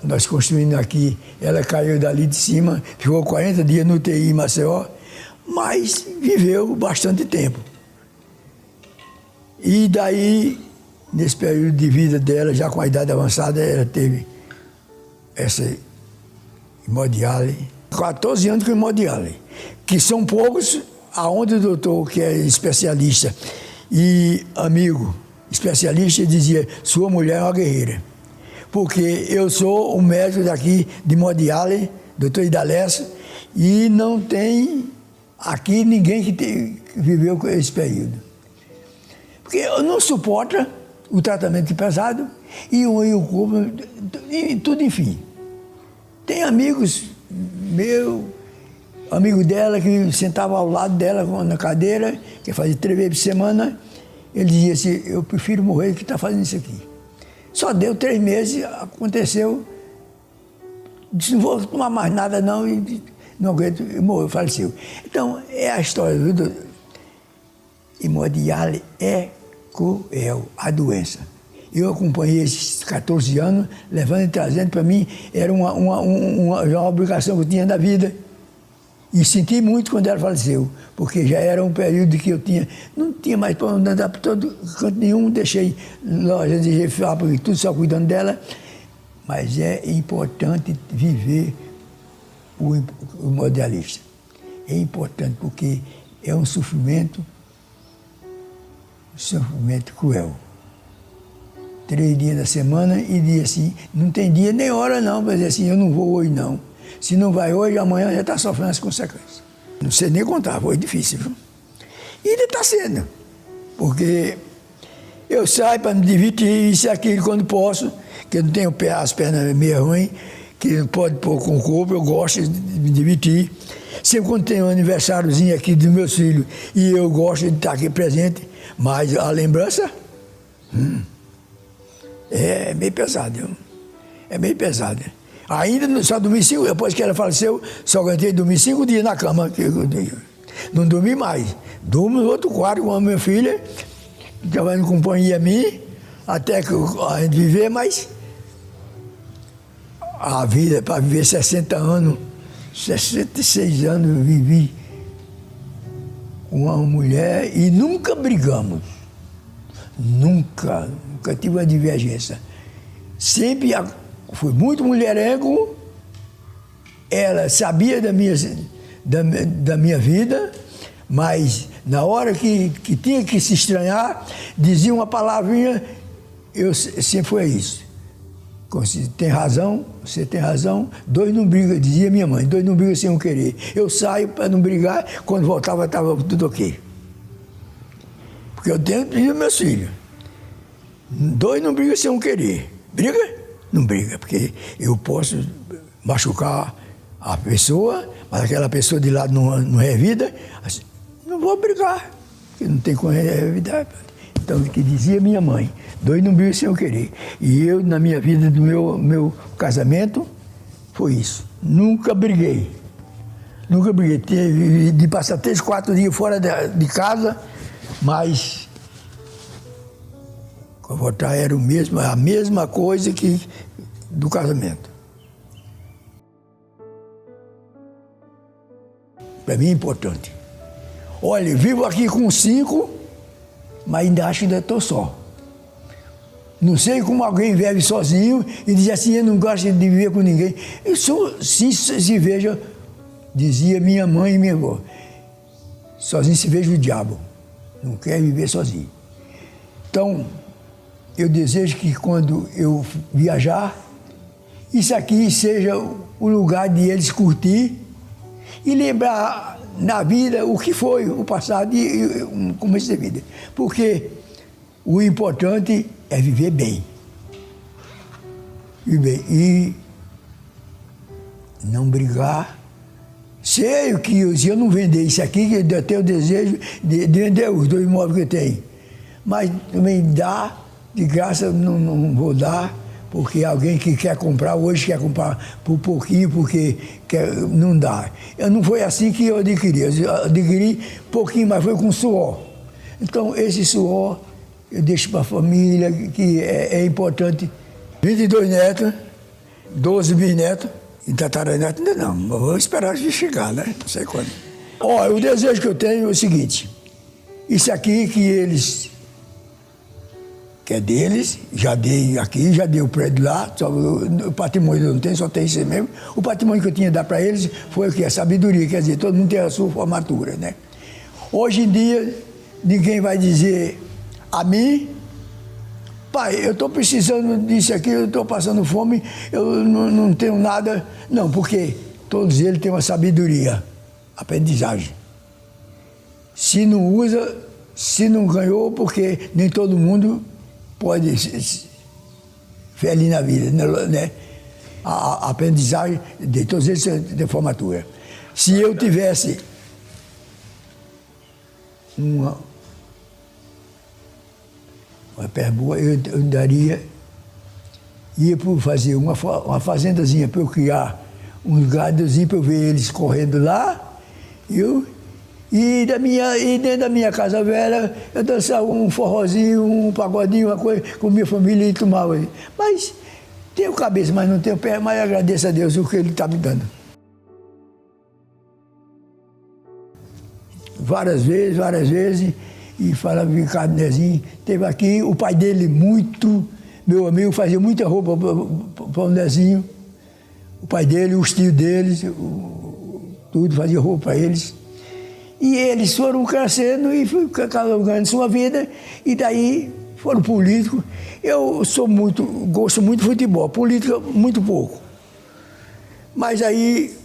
nós construímos aqui, ela caiu dali de cima, ficou 40 dias no UTI em Maceió, mas viveu bastante tempo. E daí, nesse período de vida dela, já com a idade avançada, ela teve essa hemodiálise, 14 anos com hemodiálise, que são poucos, aonde o doutor, que é especialista e amigo especialista, dizia, sua mulher é uma guerreira. Porque eu sou um médico daqui de hemodiálise, doutor Idalessa, e não tem aqui ninguém que viveu esse período. Porque não suporta o tratamento pesado e o corpo, e tudo enfim. Tem amigos meus, amigo dela que sentava ao lado dela na cadeira, que fazia 3 vezes por semana, ele dizia assim, eu prefiro morrer do que estar fazendo isso aqui. Só deu 3 meses, aconteceu, disse, não vou tomar mais nada não, e não aguento, e morreu, faleceu. Então, é a história do hemodiálise é cruel, a doença. Eu acompanhei esses 14 anos, levando e trazendo para mim, era uma obrigação que eu tinha da vida. E senti muito quando ela faleceu, porque já era um período que eu não tinha mais para andar por todo canto nenhum, deixei loja de fábrica, tudo só cuidando dela. Mas é importante viver o hemodialista. É importante porque é um sofrimento cruel. 3 dias da semana e dia assim, não tem dia nem hora não, para dizer assim, eu não vou hoje não. Se não vai hoje, amanhã já está sofrendo as consequências. Não sei nem contar, foi difícil, viu? E ainda está sendo, porque eu saio para me divertir, isso e aquilo quando posso, que eu não tenho as pernas meio ruins, que não pode pôr com o corpo, eu gosto de me divertir. Sempre quando tem um aniversáriozinho aqui dos meus filhos, e eu gosto de estar aqui presente, mas a lembrança é meio pesada, viu? É meio pesada. Ainda só dormi 5, depois que ela faleceu, só aguentei dormir 5 dias na cama. Não dormi mais. Durmo no outro quarto com a minha filha, trabalhando em companhia a mim, até que a gente viver, mas a vida, para viver 60 anos, 66 anos eu vivi com uma mulher e nunca brigamos. Nunca tive uma divergência. Sempre fui muito mulherengo, ela sabia da minha vida, mas na hora que tinha que se estranhar, dizia uma palavrinha, eu sempre foi isso. Você tem razão, 2 não brigam, dizia minha mãe, 2 não brigam sem um querer. Eu saio para não brigar, quando voltava estava tudo ok. Porque eu tenho meus filhos. 2 não brigam sem um querer. Briga? Não briga, porque eu posso machucar a pessoa, mas aquela pessoa de lado não revida, assim, não vou brigar, porque não tem como revidar. Então, o que dizia minha mãe, 2 não brigam sem eu querer. E eu, na minha vida, do meu casamento, foi isso. Nunca briguei. Nunca briguei. Teve de passar 3, 4 dias fora de casa, mas votar era a mesma coisa que do casamento. Para mim é importante. Olha, vivo aqui com 5, mas ainda acho que ainda estou só. Não sei como alguém vive sozinho e diz assim, eu não gosto de viver com ninguém. Eu sou, se veja, dizia minha mãe e minha avó, sozinho se veja o diabo, não quer viver sozinho. Então, eu desejo que quando eu viajar, isso aqui seja o lugar de eles curtir e lembrar na vida o que foi o passado e o começo da vida. Porque o importante é viver bem. Viver e não brigar. Sei que se eu não vender isso aqui, eu tenho o desejo de vender os 2 imóveis que eu tenho. Mas também dá. De graça não vou dar, porque alguém que quer comprar, hoje quer comprar por pouquinho, porque não dá. Não foi assim que eu adquiri. Eu adquiri pouquinho, mas foi com suor. Então, esse suor eu deixo para a família, que é importante. 22 netos, 12 bisnetos e tataraneto ainda não. Mas vou esperar de chegar, né? Não sei quando. Ó, o desejo que eu tenho é o seguinte. Isso aqui que eles... que é deles, já dei aqui, já dei o prédio lá, só, o patrimônio eu não tenho, só tem isso mesmo. O patrimônio que eu tinha que dar para eles foi o quê? A sabedoria, quer dizer, todo mundo tem a sua formatura, né? Hoje em dia, ninguém vai dizer a mim, pai, eu estou precisando disso aqui, eu estou passando fome, eu não tenho nada. Não, porque todos eles têm uma sabedoria, aprendizagem. Se não usa, se não ganhou, porque nem todo mundo pode feliz na vida, né? A aprendizagem de todos eles de formatura. Se eu tivesse uma pergunta, eu daria, ia fazer uma fazendazinha para eu criar uns gadozinhos para eu ver eles correndo lá, e dentro da minha casa velha, eu dançava um forrozinho, um pagodinho, uma coisa, com minha família e tomava. Mas tenho cabeça, mas não tenho pé, mas agradeço a Deus o que Ele está me dando. Várias vezes, e falava, Ricardo Nezinho, teve aqui, o pai dele meu amigo, fazia muita roupa para o Nezinho. O pai dele, os tios deles, tudo, fazia roupa para eles. E eles foram crescendo e ganhando sua vida, e daí foram políticos. Eu gosto muito de futebol, política muito pouco. Mas aí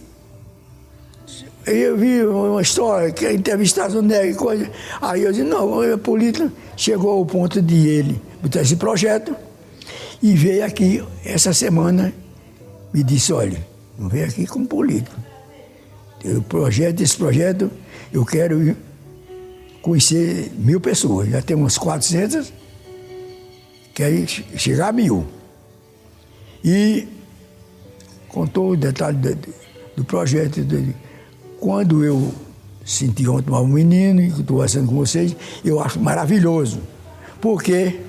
eu vi uma história, que entrevistaram o Nery e coisa. Aí eu disse, não, a política chegou ao ponto de ele botar esse projeto e veio aqui essa semana me disse, olha, não veio aqui como político. Esse projeto, eu quero conhecer 1000 pessoas. Já tem umas 400, quero chegar a 1000. E contou o detalhe do projeto. Quando eu senti ontem um menino, e estou conversando com vocês, eu acho maravilhoso. Porque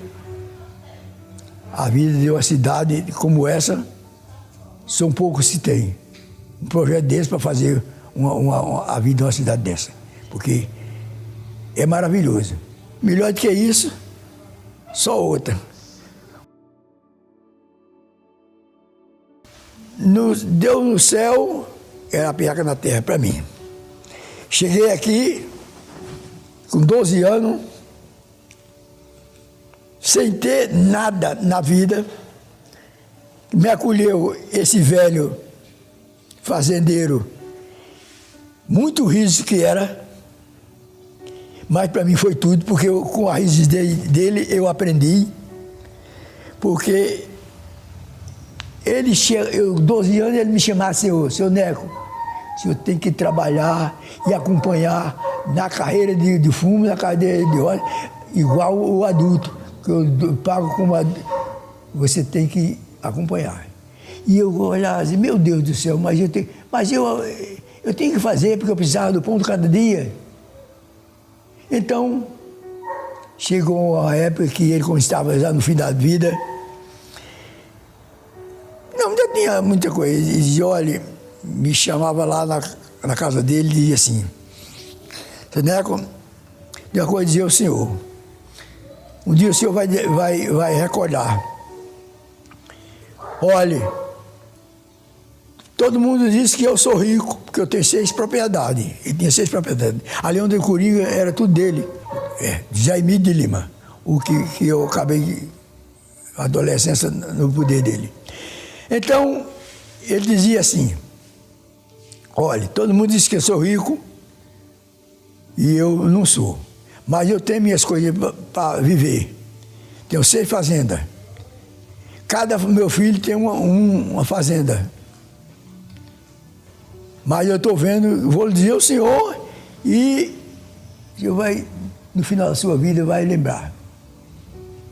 a vida de uma cidade como essa, são poucos que tem. Um projeto desse para fazer a vida de uma cidade dessa. Porque é maravilhoso. Melhor do que isso, só outra. Deus no céu era a piaca na terra para mim. Cheguei aqui com 12 anos, sem ter nada na vida. Me acolheu esse velho fazendeiro, muito rígido que era, mas para mim foi tudo, porque com a rigidez dele eu aprendi, porque ele, 12 anos, ele me chamava seu Neco, o senhor tem que trabalhar e acompanhar na carreira de fumo, na carreira de óleo, igual o adulto, que eu pago como adulto, você tem que acompanhar. E eu olhava assim, meu Deus do céu, mas eu tenho que fazer, porque eu precisava do pão de cada dia. Então, chegou a época que ele, quando estava já no fim da vida, não, já tinha muita coisa. Ele dizia, olha, me chamava lá na casa dele e dizia assim, Neco, tem uma coisa a dizer ao senhor. Um dia o senhor vai recordar. Olha, todo mundo diz que eu sou rico, porque eu tenho 6 propriedades. Ele tinha 6 propriedades. Ali onde eu Coringa era tudo dele. Jaime de Lima, o que eu acabei a adolescência no poder dele. Então, ele dizia assim, olha, todo mundo diz que eu sou rico e eu não sou. Mas eu tenho minhas coisas para viver. Tenho 6 fazendas. Cada meu filho tem uma fazenda. Mas eu estou vendo, vou dizer ao senhor, e o senhor vai, no final da sua vida, vai lembrar.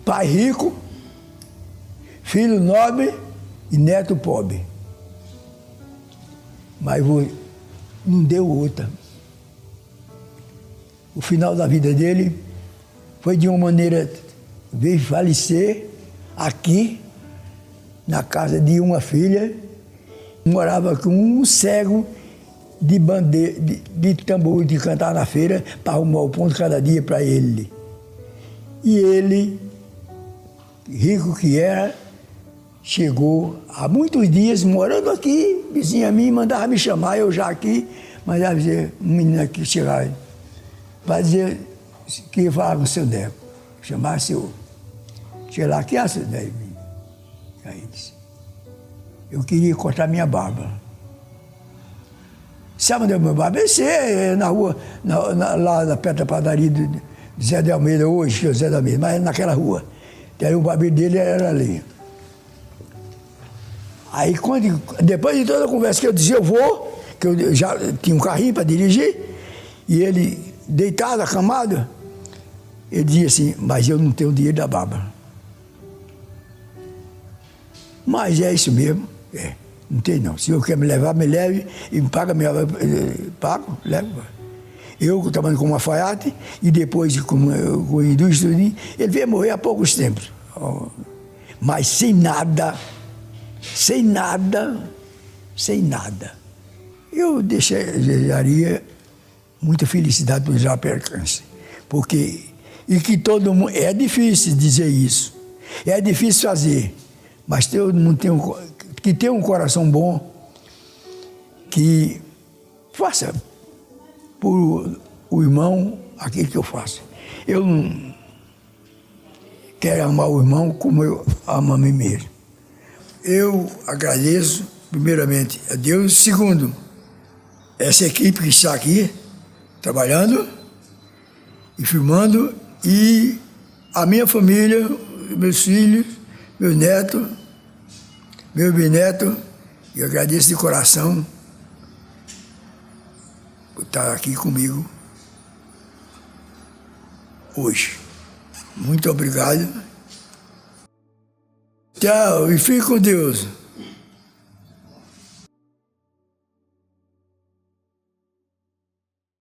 Pai rico, filho nobre e neto pobre. Mas não deu outra. O final da vida dele foi de uma maneira, veio falecer aqui, na casa de uma filha, morava com um cego de bandeira, de tambor de cantar na feira para arrumar o pão de cada dia para ele. E ele, rico que era, chegou há muitos dias morando aqui, vizinho a mim, mandava me chamar, eu já aqui, mandava dizer, um menino aqui chegava, para dizer que ia falar com o seu Deco, chamar seu. Cheguei lá, que é seu Deco? Aí ele disse, eu queria cortar minha barba. Sabe onde é o meu barbeiro? Esse é na rua, lá perto da padaria de Zé de Almeida, hoje, que é o Zé de Almeida, mas naquela rua. Aí o barbeiro dele era ali. Aí, depois de toda a conversa que eu dizia, eu vou, que eu já tinha um carrinho para dirigir, e ele, deitado, acamado, ele dizia assim, mas eu não tenho dinheiro da barba. Mas é isso mesmo, não tem não. Se eu quer me levar, me leve e me paga, pago, levo. Eu trabalhando como alfaiate e depois com indústria, ele veio morrer há poucos tempos. Mas sem nada, eu deixaria muita felicidade para o Israel Percance. Porque, e que todo mundo, é difícil dizer isso, é difícil fazer, mas todo mundo tem um coração bom, que faça por o irmão aquilo que eu faço. Eu não quero amar o irmão como eu amo a mim mesmo. Eu agradeço, primeiramente, a Deus. Segundo, essa equipe que está aqui, trabalhando e filmando, e a minha família, meus filhos, meu neto, meu bisneto, eu agradeço de coração por estar aqui comigo hoje. Muito obrigado. Tchau e fique com Deus.